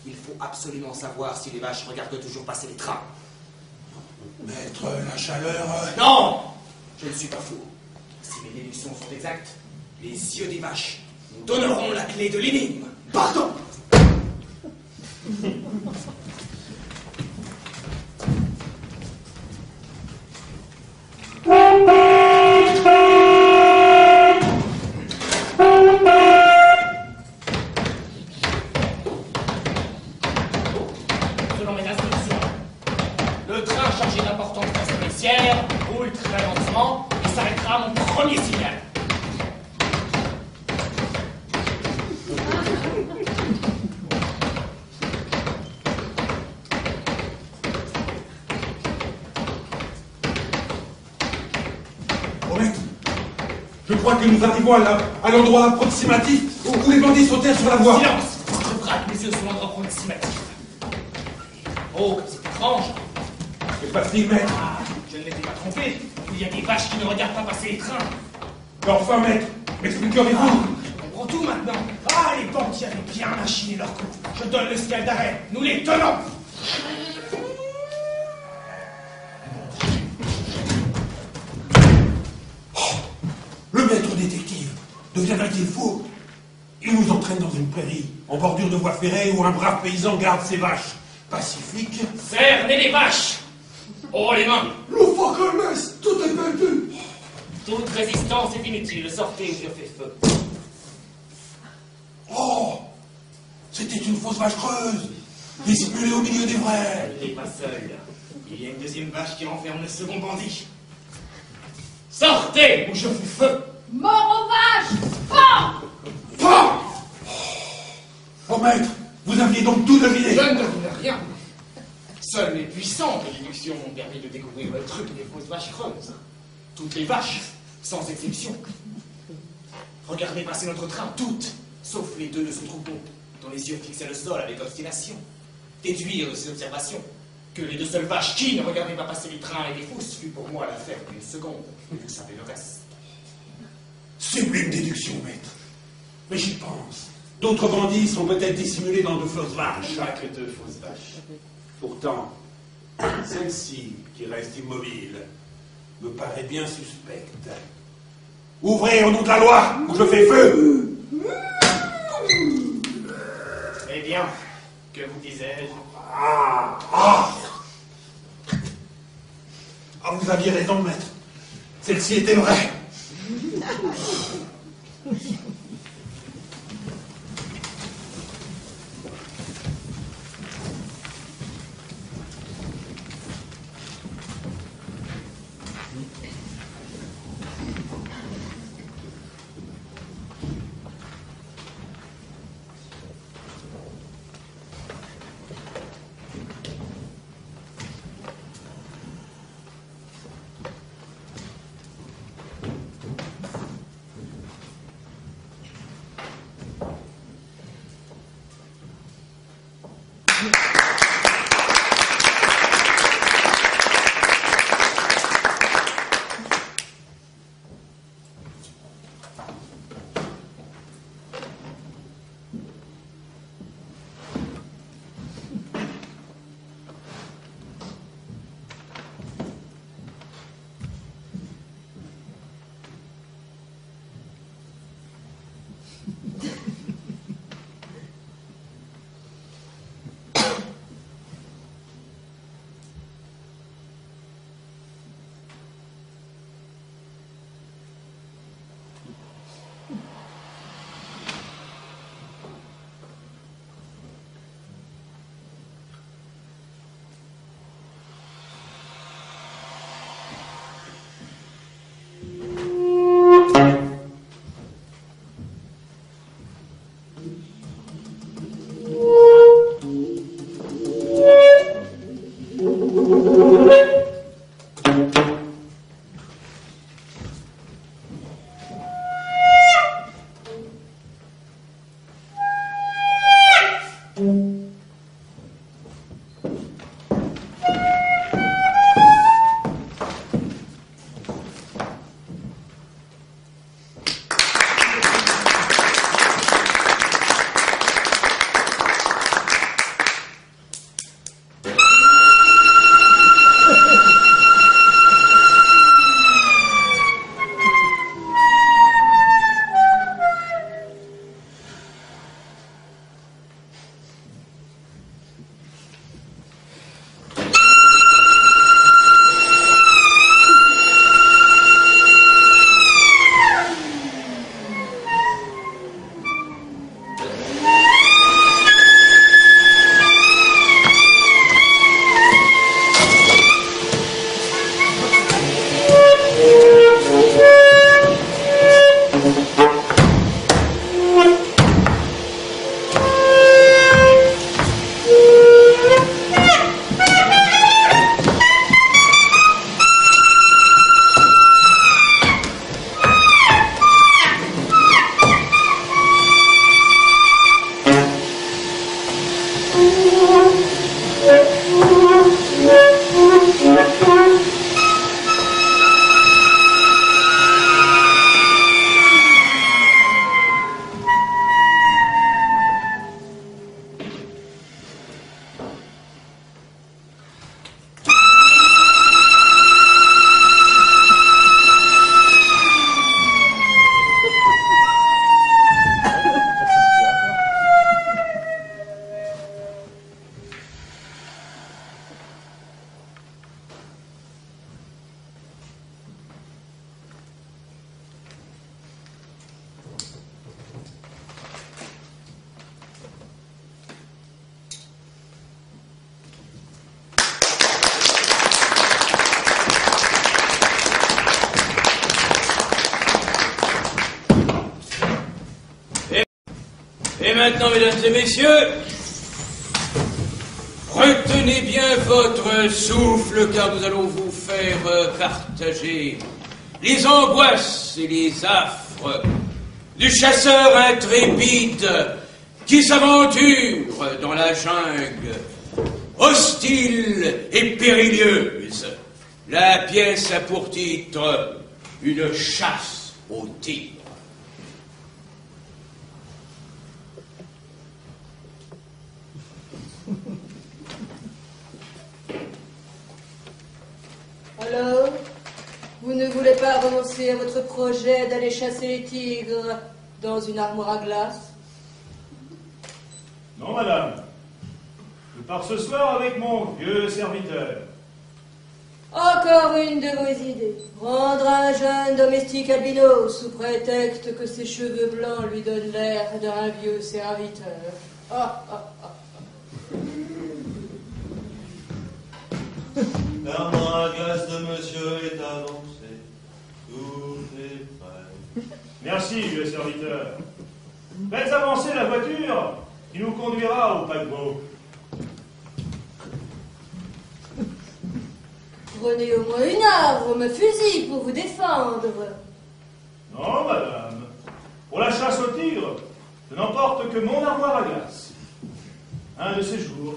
Il faut absolument savoir si les vaches regardent toujours passer les trains.
Maître, la chaleur...
Non! Je ne suis pas fou. Si mes déductions sont exactes, les yeux des vaches nous donneront la clé de l'énigme. Partons! Selon mes instructions, le train chargé d'importantes pièces policières roule très lentement et s'arrêtera à mon premier signal.
Je crois que nous arrivons à l'endroit approximatif où les bandits sautèrent sur la voie.
Silence! Je braque mes yeux sur l'endroit approximatif. Oh, c'est étrange!
Que se passe-t-il, maître?
Ah, je ne m'étais pas trompé. Il y a des vaches qui ne regardent pas passer les trains.
Mais enfin, maître, m'expliquerez-vous?
Je comprends tout maintenant. Ah, les bandits avaient bien machiné leur coup. Je donne le signal d'arrêt. Nous les tenons!
Le maître détective deviendra-t-il fou? Il nous entraîne dans une prairie, en bordure de voie ferrée, où un brave paysan garde ses vaches. Pacifique.
Cernez les vaches! Oh, les mains!
Loufoque Holmès, tout est perdu!
Toute résistance est inutile. Sortez ou je fais feu.
Oh! C'était une fausse vache creuse, dissimulée au milieu des vraies.
Elle n'est pas seule. Il y a une deuxième vache qui renferme le second bandit. Sortez ou je vous feu.
Mort aux vaches! Pan!
Pas. Oh maître, vous aviez donc tout deviné.
Je ne devine rien. Seules les puissantes déductions m'ont permis de découvrir le truc des fausses vaches creuses. Toutes les vaches, sans exception. Regardez passer notre train, toutes, sauf les deux de ce troupeau, dont les yeux fixaient le sol avec obstination. Déduire de ces observations que les deux seules vaches qui ne regardaient pas passer les trains et les fousses fut pour moi l'affaire d'une seconde, et vous savez le reste.
Sublime déduction, maître. Mais j'y pense. D'autres bandits sont peut-être dissimulés dans de fausses vaches.
Pas que deux fausses vaches.
Pourtant, celle-ci, qui reste immobile, me paraît bien suspecte. Ouvrez au nom de la loi, ou je fais feu.
Eh bien, que vous disais-je?
Vous aviez raison, maître. Celle-ci était vraie.
maintenant, mesdames et messieurs, retenez bien votre souffle, car nous allons vous faire partager les angoisses et les affres du chasseur intrépide qui s'aventure dans la jungle hostile et périlleuse. La pièce a pour titre Une chasse au tigre.
Alors, vous ne voulez pas renoncer à votre projet d'aller chasser les tigres dans une armoire à glace?
Non, madame. Je pars ce soir avec mon vieux serviteur.
Encore une de vos idées. Rendre un jeune domestique albino sous prétexte que ses cheveux blancs lui donnent l'air d'un vieux serviteur.
L'armoire à glace de monsieur est avancée. Tout est prêt.
Merci, vieux serviteur. Faites avancer la voiture qui nous conduira au paquebot.
Prenez au moins une arme, un fusil pour vous défendre.
Non, madame. Pour la chasse au tigre, je n'emporte que mon armoire à glace. Un de ces jours.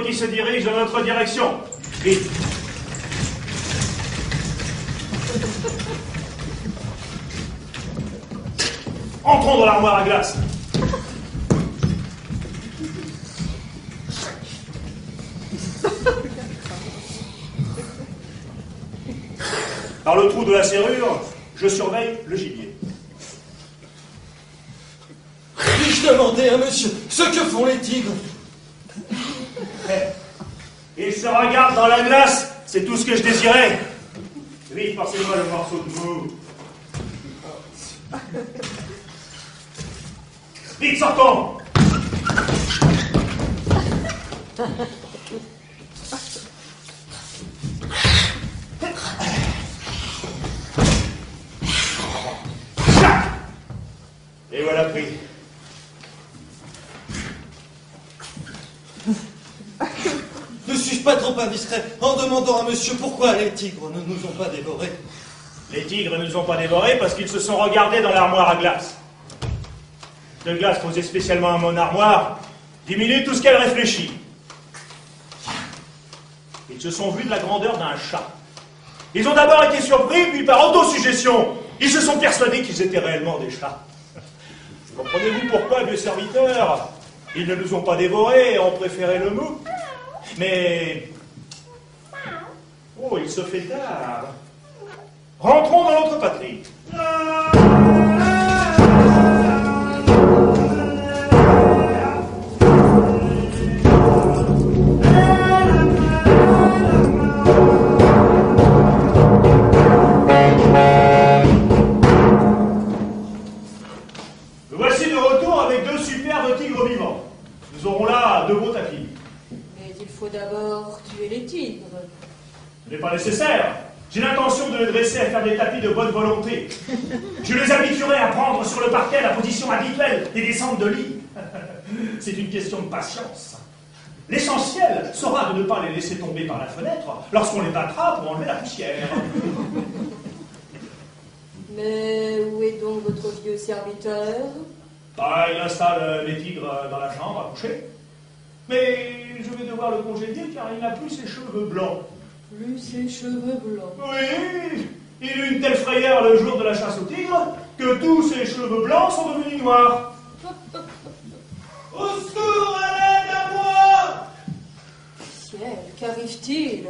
Qui se dirige dans notre direction. Vite. Entrons dans l'armoire à glace. Par le trou de la serrure, je surveille le gibier.
Puis-je demander à monsieur ce que font les tigres?
Ils se regardent dans la glace, c'est tout ce que je désirais. Vite, passez-moi le morceau de mou. Vite, sortons. Et voilà pris.
Ne suis-je pas trop indiscret en demandant à monsieur pourquoi les tigres ne nous ont pas dévorés?
Les tigres ne nous ont pas dévorés parce qu'ils se sont regardés dans l'armoire à glace. De glace posée spécialement à mon armoire diminue tout ce qu'elle réfléchit. Ils se sont vus de la grandeur d'un chat. Ils ont d'abord été surpris, puis par autosuggestion, ils se sont persuadés qu'ils étaient réellement des chats. Comprenez-vous pourquoi, vieux serviteurs, ils ne nous ont pas dévorés et ont préféré le mou? Mais... oh, il se fait tard. Rentrons dans notre patrie. Nous voici de retour avec 2 superbes tigres vivants. Nous aurons là 2 beaux tapis.
Mais il faut d'abord tuer les tigres.
Ce n'est pas nécessaire. J'ai l'intention de les dresser à faire des tapis de bonne volonté. Je les habituerai à prendre sur le parquet la position habituelle des descentes de lit. C'est une question de patience. L'essentiel sera de ne pas les laisser tomber par la fenêtre lorsqu'on les battra pour enlever la poussière.
Mais où est donc votre vieux serviteur?
Il installe les tigres dans la chambre à coucher. Mais je vais devoir le congédier car il n'a plus ses cheveux blancs.
Plus ses cheveux blancs.
Oui, il eut une telle frayeur le jour de la chasse aux tigres que tous ses cheveux blancs sont devenus noirs.
Au secours, à l'aide à moi!
Ciel, qu'arrive-t-il?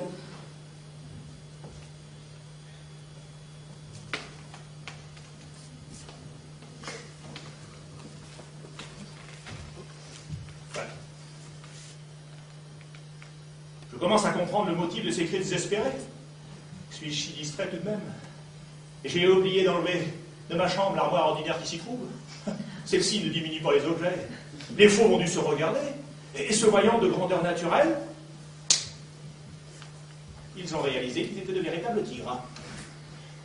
Je commence à comprendre le motif de ces cris désespérés. Suis-je si distrait tout de même? Et j'ai oublié d'enlever de ma chambre l'armoire ordinaire qui s'y trouve. Celle-ci ne diminue pas les objets. Les faux ont dû se regarder. Et se voyant de grandeur naturelle, ils ont réalisé qu'ils étaient de véritables tigres.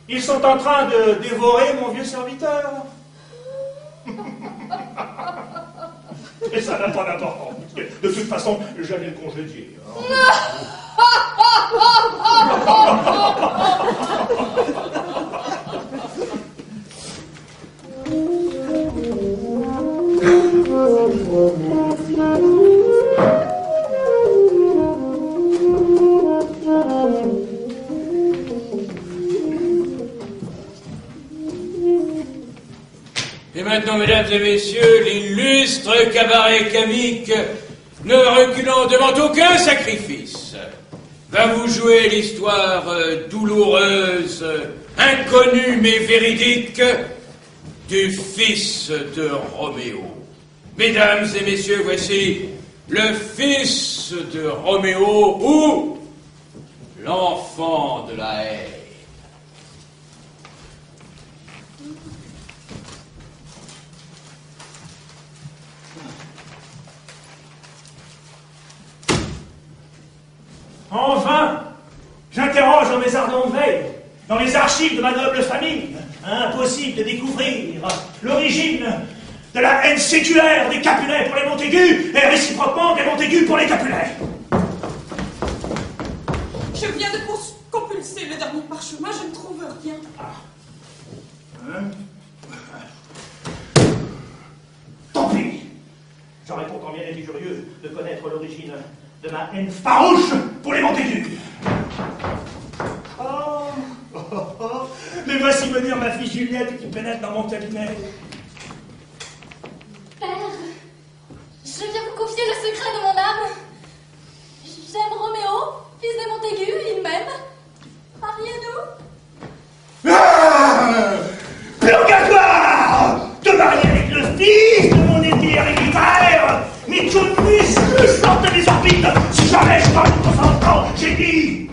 Ils sont en train de dévorer mon vieux serviteur. Et ça n'a pas d'importance. De toute façon, j'allais le congédier.
Et maintenant, mesdames et messieurs, l'illustre cabaret comique, ne reculant devant aucun sacrifice, va vous jouer l'histoire douloureuse, inconnue mais véridique, du fils de Roméo. Mesdames et messieurs, voici le fils de Roméo ou l'enfant de la haine.
Enfin, j'interroge dans mes ardentes veilles, dans les archives de ma noble famille, impossible de découvrir l'origine de la haine séculaire des Capulets pour les Montaigu et réciproquement des Montaigu pour les Capulets.
Je viens de compulser le dernier parchemin, je ne trouve rien.
Tant pis. Je réponds combien il est curieux de connaître l'origine de ma haine farouche pour les Montaigu. Mais voici venir ma fille Juliette qui pénètre dans mon cabinet.
Père, je viens vous confier le secret de mon âme. J'aime Roméo, fils des Montaigu, il m'aime. Mariez-nous.
Purgatoire! Te marier avec le fils de mon ennemi héréditaire! Mais tout muscle sort de mes orbites! Si jamais je parle de consentement, j'ai dit!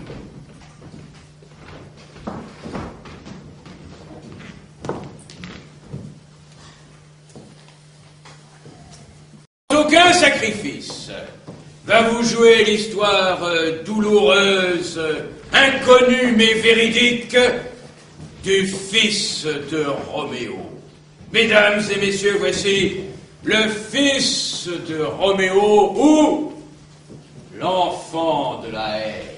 Aucun sacrifice va vous jouer l'histoire douloureuse, inconnue mais véridique, du fils de Roméo. Mesdames et messieurs, voici le fils de Roméo ou l'enfant de la haine.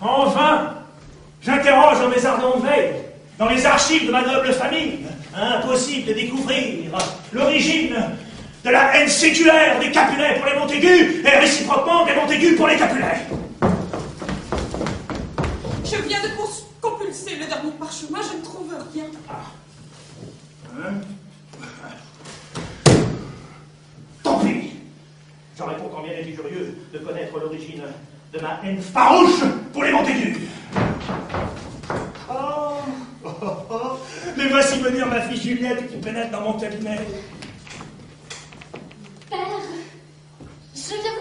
Enfin, j'interroge dans mes ardentes veilles, dans les archives de ma noble famille, impossible de découvrir l'origine de la haine séculaire des Capulets pour les Montaigu et réciproquement des Montaigu pour les Capulets.
Je viens de compulser le dernier parchemin, je ne trouve rien.
Tant pis. Je réponds combien il est curieux de connaître l'origine de ma haine farouche pour les Montaigu. Mais voici venir ma fille Juliette qui pénètre dans mon cabinet.
Père, je viens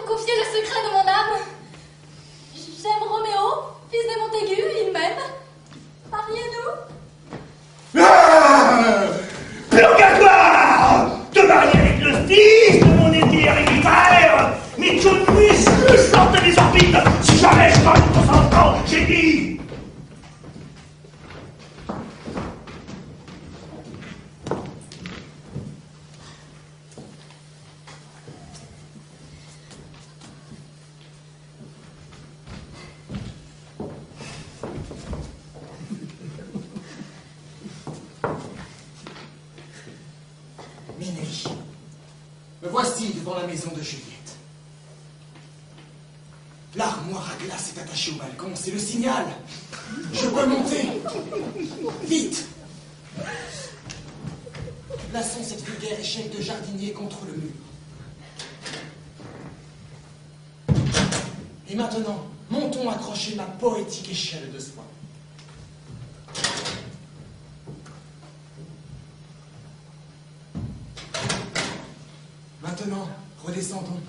dans la maison de Juliette. L'armoire à glace est attachée au balcon, c'est le signal. Je peux monter. Vite. Plaçons cette vulgaire échelle de jardinier contre le mur. Et maintenant, montons accrocher ma poétique échelle de soie. Maintenant, redescendons.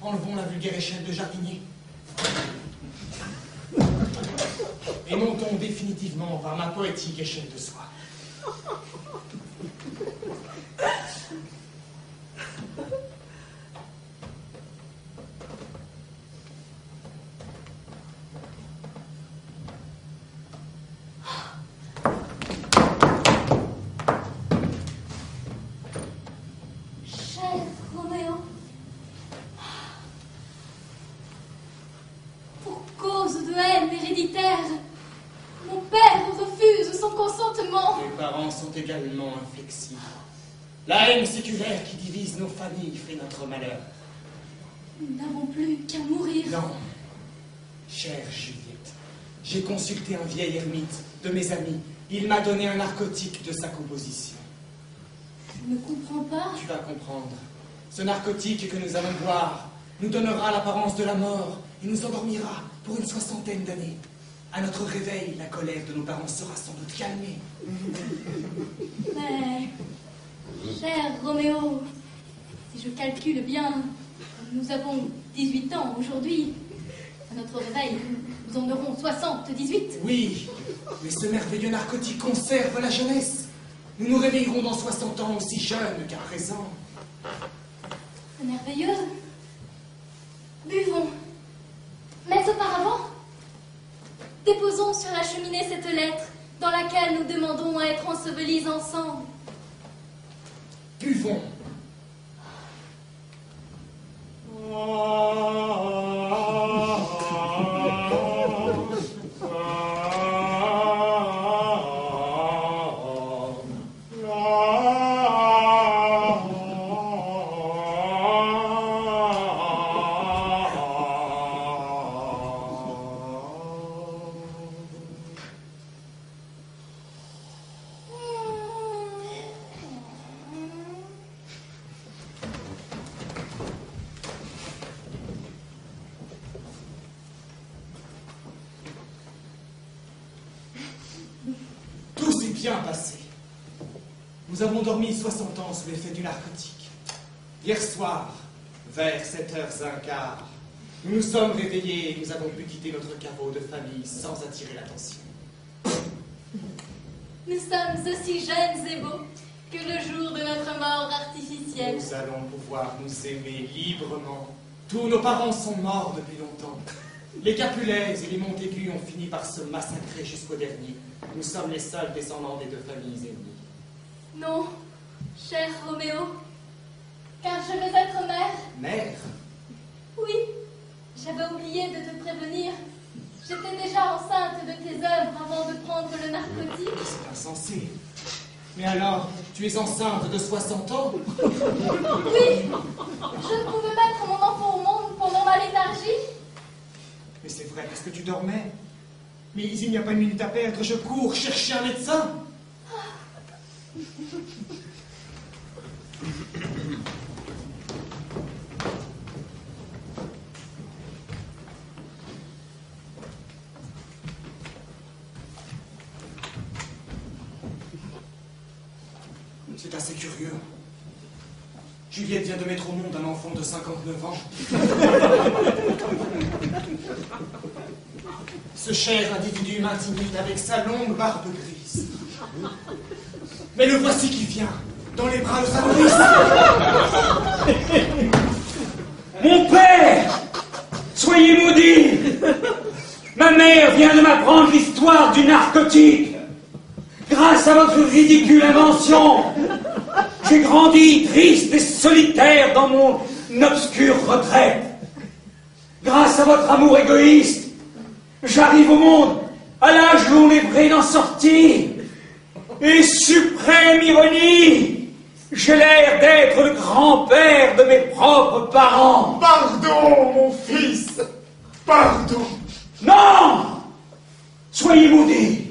Enlevons la vulgaire échelle de jardinier. Et montons définitivement par ma poétique échelle de soie. Également inflexible. La haine séculaire qui divise nos familles fait notre malheur.
Nous n'avons plus qu'à mourir.
Non, chère Juliette, j'ai consulté un vieil ermite de mes amis. Il m'a donné un narcotique de sa composition.
Je ne comprends pas.
Tu vas comprendre. Ce narcotique que nous allons boire nous donnera l'apparence de la mort et nous endormira pour une 60aine d'années. À notre réveil, la colère de nos parents sera sans doute calmée.
Mais, cher Roméo, si je calcule bien, nous avons 18 ans aujourd'hui. À notre réveil, nous en aurons 78.
Oui, mais ce merveilleux narcotique conserve la jeunesse. Nous nous réveillerons dans 60 ans aussi jeunes qu'à présent.
C'est merveilleux. Buvons. Mais auparavant, déposons sur la cheminée cette lettre dans laquelle nous demandons à être ensevelis ensemble.
Buvons. Bien passé. Nous avons dormi 60 ans sous l'effet du narcotique. Hier soir, vers 7h15, nous nous sommes réveillés et nous avons pu quitter notre caveau de famille sans attirer l'attention.
Nous sommes aussi jeunes et beaux que le jour de notre mort artificielle.
Nous allons pouvoir nous aimer librement. Tous nos parents sont morts depuis longtemps. Les Capulets et les Montaigu ont fini par se massacrer jusqu'au dernier. Nous sommes les seuls descendants des deux familles ennemies.
Non, cher Roméo, car je veux être mère.
Mère?
Oui, j'avais oublié de te prévenir. J'étais déjà enceinte de tes œuvres avant de prendre le narcotique.
C'est insensé. Mais alors, tu es enceinte de 60 ans?
Oui, je ne pouvais mettre mon enfant au monde pendant ma léthargie.
Mais c'est vrai, parce que tu dormais. Mais il n'y a pas une minute à perdre, je cours chercher un médecin. C'est assez curieux. Juliette vient de mettre au monde un enfant de 59 ans. Ce cher individu m'intimide avec sa longue barbe grise. Mais le voici qui vient, dans les bras de sa nourrice.
Mon père! Soyez maudit! Ma mère vient de m'apprendre l'histoire du narcotique. Grâce à votre ridicule invention, j'ai grandi triste et solitaire dans mon obscure retraite. Grâce à votre amour égoïste, j'arrive au monde à l'âge où on est prêt d'en sortir. Et suprême ironie, J'ai l'air d'être le grand-père de mes propres parents.
Pardon, mon fils. Pardon.
Non! Soyez maudits.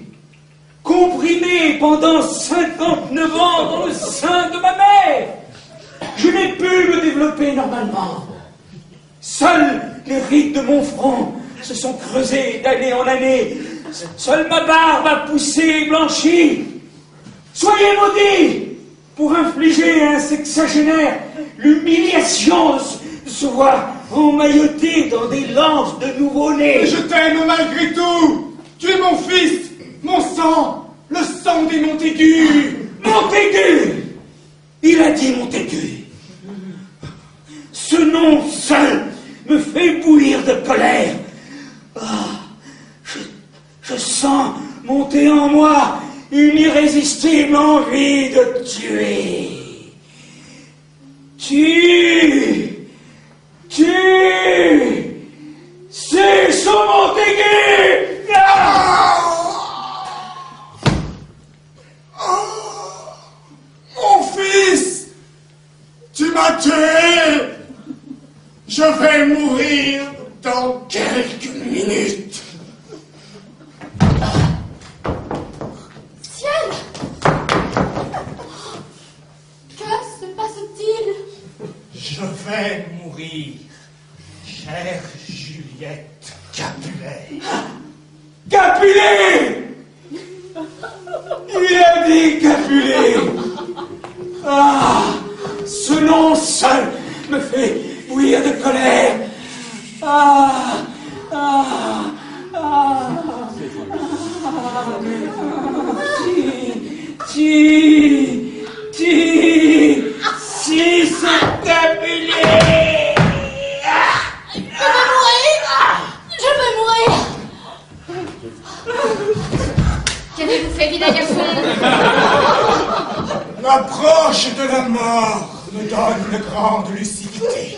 Comprimé pendant 59 ans dans le sein de ma mère, je n'ai pu me développer normalement. Seuls les rides de mon front se sont creusés d'année en année. Seule ma barbe a poussé et blanchi. Soyez maudits pour infliger à un sexagénaire l'humiliation de se voir emmailloté dans des lances de nouveau-nés.
Je t'aime malgré tout. Tu es mon fils, mon sang, le sang des Montaigu.
Montaigu! Il a dit Montaigu. Ce nom seul me fait bouillir de colère. Je sens monter en moi une irrésistible envie de tuer. C'est son Montaigu!
Mon fils, tu m'as tué. Je vais mourir dans quelques minutes.
Ciel! Que se passe-t-il?
Je vais mourir, chère Juliette Capulet.
Capulet! Il a dit Capulet! Ce nom seul me fait bouillir de colère. Si c'est Capulet!
Je vais mourir! Qu'avez-vous fait, vilain garçon?
L'approche de la mort me donne une grande lucidité.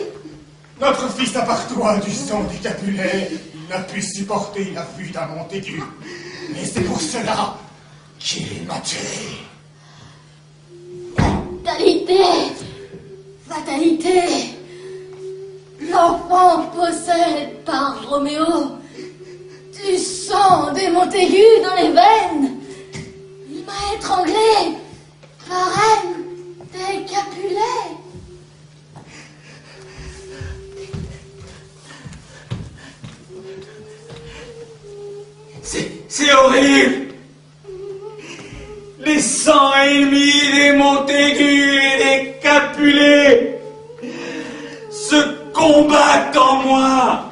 Notre fils à part toi du sang des Capulets n'a pu supporter la vue d'un Montaigu. Et c'est pour cela qu'il m'a tué.
Fatalité! Fatalité! L'enfant possède par Roméo du sang des Montaigu dans les veines. Il m'a étranglé, reine des Capulets.
C'est horrible! Les sangs ennemis des Montaigu et des Capulets se combattent en moi!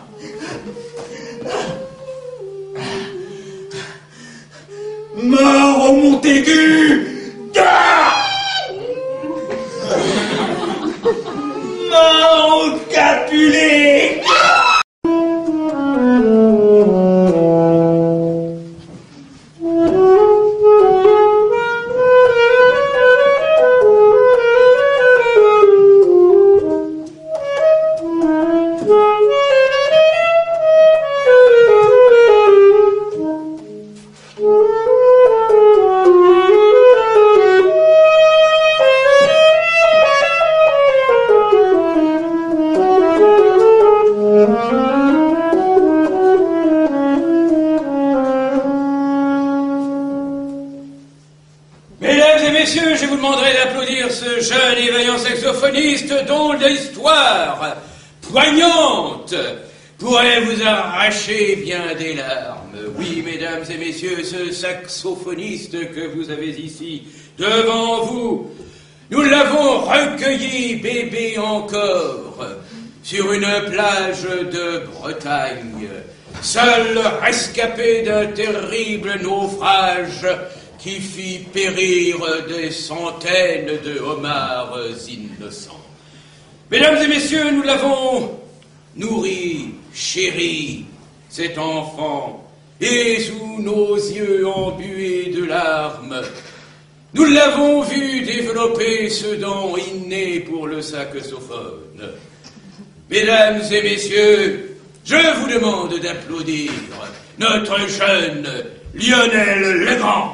Mort au Montaigu! Mort au Capulet!
Dont l'histoire poignante pourrait vous arracher bien des larmes. Oui, mesdames et messieurs, ce saxophoniste que vous avez ici devant vous, nous l'avons recueilli bébé encore sur une plage de Bretagne, seul rescapé d'un terrible naufrage qui fit périr des centaines de homards innocents. Mesdames et messieurs, nous l'avons nourri, chéri, cet enfant, et sous nos yeux embués de larmes, nous l'avons vu développer ce don inné pour le saxophone. Mesdames et messieurs, je vous demande d'applaudir notre jeune Lionel Legrand.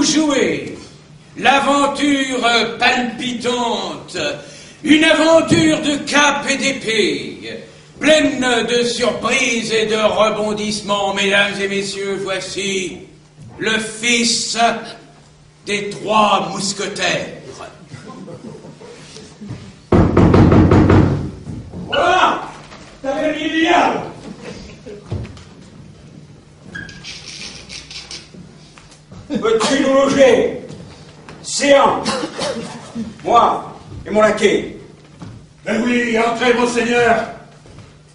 jouer l'aventure palpitante, une aventure de cap et d'épée, pleine de surprises et de rebondissements. Mesdames et messieurs, voici le fils des 3 mousquetaires.
Voilà! T'avais mis le diable! Peux-tu nous loger? Séant, moi et mon laquais.
Ben oui, entrez, monseigneur.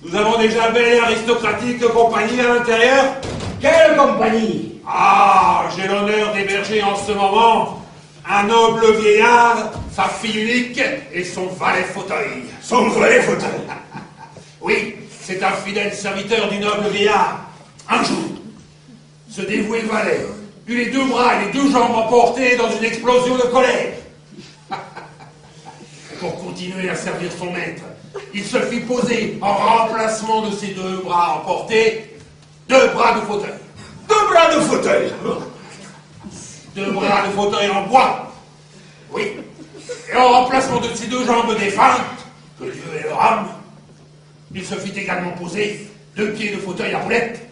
Nous avons déjà belle et aristocratique compagnie à l'intérieur.
Quelle compagnie?
Ah, j'ai l'honneur d'héberger en ce moment un noble vieillard, sa fille unique et son valet fauteuil.
Son valet fauteuil?
Oui, c'est un fidèle serviteur du noble vieillard. Un jour, ce dévoué valet eut les 2 bras et les 2 jambes emportés dans une explosion de colère. Pour continuer à servir son maître, il se fit poser en remplacement de ses 2 bras emportés, 2 bras de fauteuil.
2 bras de fauteuil?
2 bras de fauteuil en bois. Oui. Et en remplacement de ses 2 jambes défuntes, que Dieu ait leur âme, il se fit également poser 2 pieds de fauteuil à roulettes.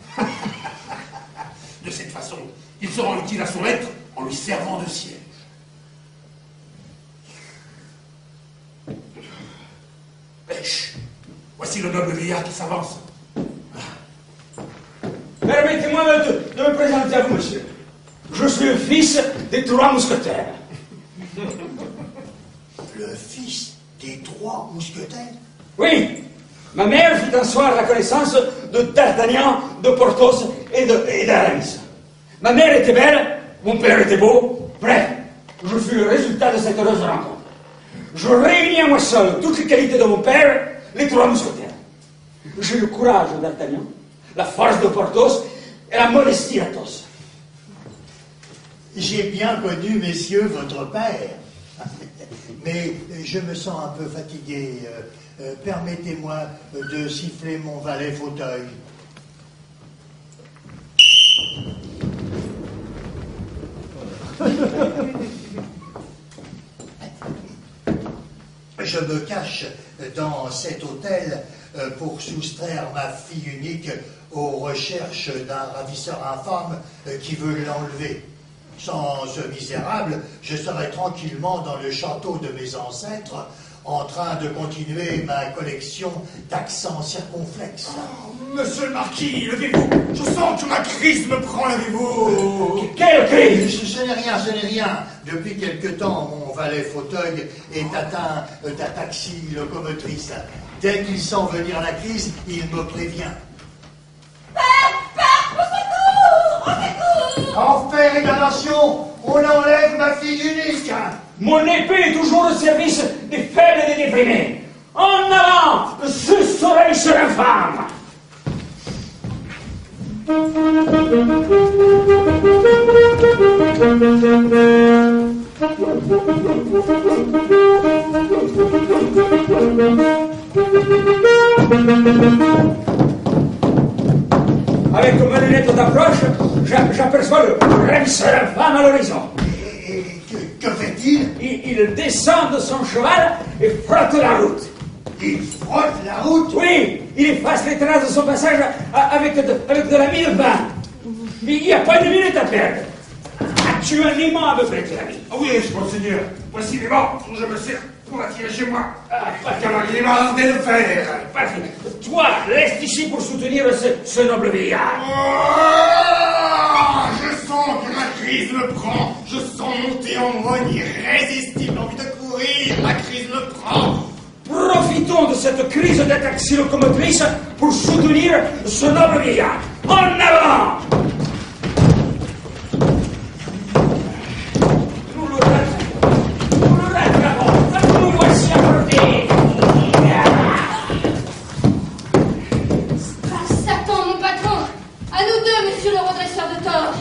De cette façon, il se rend utile à son maître en lui servant de siège. Pêche. Voici le noble vieillard qui s'avance.
Permettez-moi de me présenter à vous, monsieur. Je suis le fils des 3 mousquetaires.
Le fils des 3 mousquetaires?
Oui. Ma mère fit un soir la connaissance de D'Artagnan, de Porthos et d'Aramis. Ma mère était belle, mon père était beau. Bref, je fus le résultat de cette heureuse rencontre. Je réunis à moi seul toutes les qualités de mon père, les 3 mousquetaires. J'ai le courage d'Artagnan, la force de Porthos et la modestie d'Athos.
J'ai bien connu, messieurs, votre père. Mais je me sens un peu fatigué. Permettez-moi de siffler mon valet fauteuil. Je me cache dans cet hôtel pour soustraire ma fille unique aux recherches d'un ravisseur infâme qui veut l'enlever. Sans ce misérable, je serai tranquillement dans le château de mes ancêtres, en train de continuer ma collection d'accents circonflexes.
Oh, monsieur le marquis, levez-vous. Je sens que ma crise me prend, levez-vous.
Quelle crise?
Ce n'est rien, ce n'est rien. Depuis quelque temps, mon valet fauteuil est atteint d'ataxie locomotrice. Dès qu'il sent venir la crise, il me prévient. Enfer et damnation, on enlève ma fille unique.
Mon épée est toujours au service des faibles et des déprimés. En avant, ce soleil sur l'infâme. Avec mes lunettes d'approche, j'aperçois le ravisseur infâme à l'horizon.
Que fait-il?
Il descend de son cheval et frotte la route.
Il frotte la route?
Oui, il efface les traces de son passage avec de la mie de pain. Il n'y a pas de minute à perdre. As-tu un aimant à me prêter, ami?
Oui, monseigneur. Voici les bancs où je me sers pour attirer chez moi. Cavalier marde de fer.
Toi, reste ici pour soutenir ce noble vieillard.
Oh, je sens que ma crise me prend. Je sens monter en moi une irrésistible envie de courir. La crise me prend.
Profitons de cette crise d'ataxie locomotrice pour soutenir ce noble vieillard. En avant! Nous le rattrapons. Nous voici à portée.
Satan, mon patron! À nous deux, monsieur le redresseur de tort!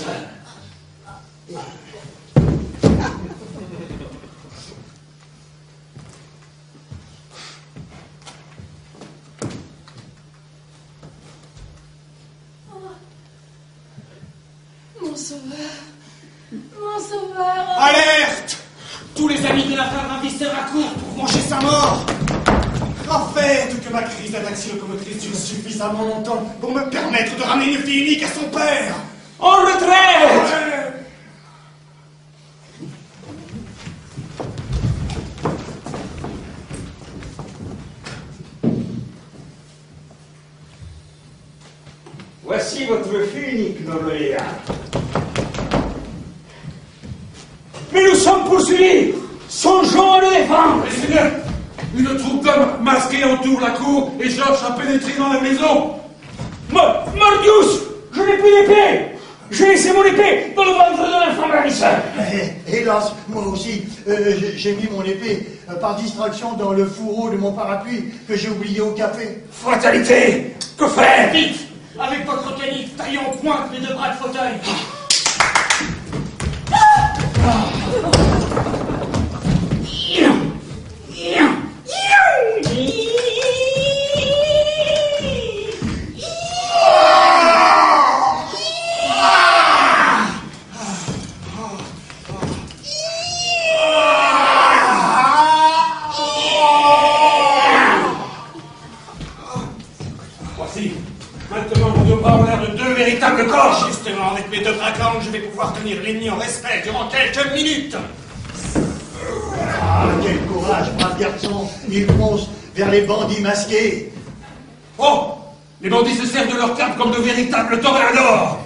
Clarisse.
Mon sauveur. Mon sauveur.
Alerte!
Tous les amis de la femme ravisseur accourent pour venger sa mort.
En fait, que ma crise d'anaxie locomotrice dure suffisamment longtemps pour me permettre de ramener une fille unique à son père.
En retraite! Voici votre fille unique, noble Léa. Mais nous sommes poursuivis! Songeons à le défendre!
Messieurs, une troupe d'hommes masqués entoure la cour et Georges a pénétré dans la maison.
Mordius! Je n'ai plus d'épée! J'ai laissé mon épée dans le ventre de l'infâme ravisseur!
Hélas, moi aussi, j'ai mis mon épée par distraction dans le fourreau de mon parapluie que j'ai oublié au café.
Fatalité! Que faire?
Vite! Avec votre canif, taillez en pointe les deux bras de fauteuil.
Voici. Maintenant, vos deux bras ont l'air de deux véritables corps.
Justement, avec mes deux bras grands, je vais pouvoir tenir l'ennemi en respect durant quelques minutes.
Ah, quel courage, brave garçon. Il fonce vers les bandits masqués.
Oh! Les bandits se servent de leurs capes comme de véritables toréadors.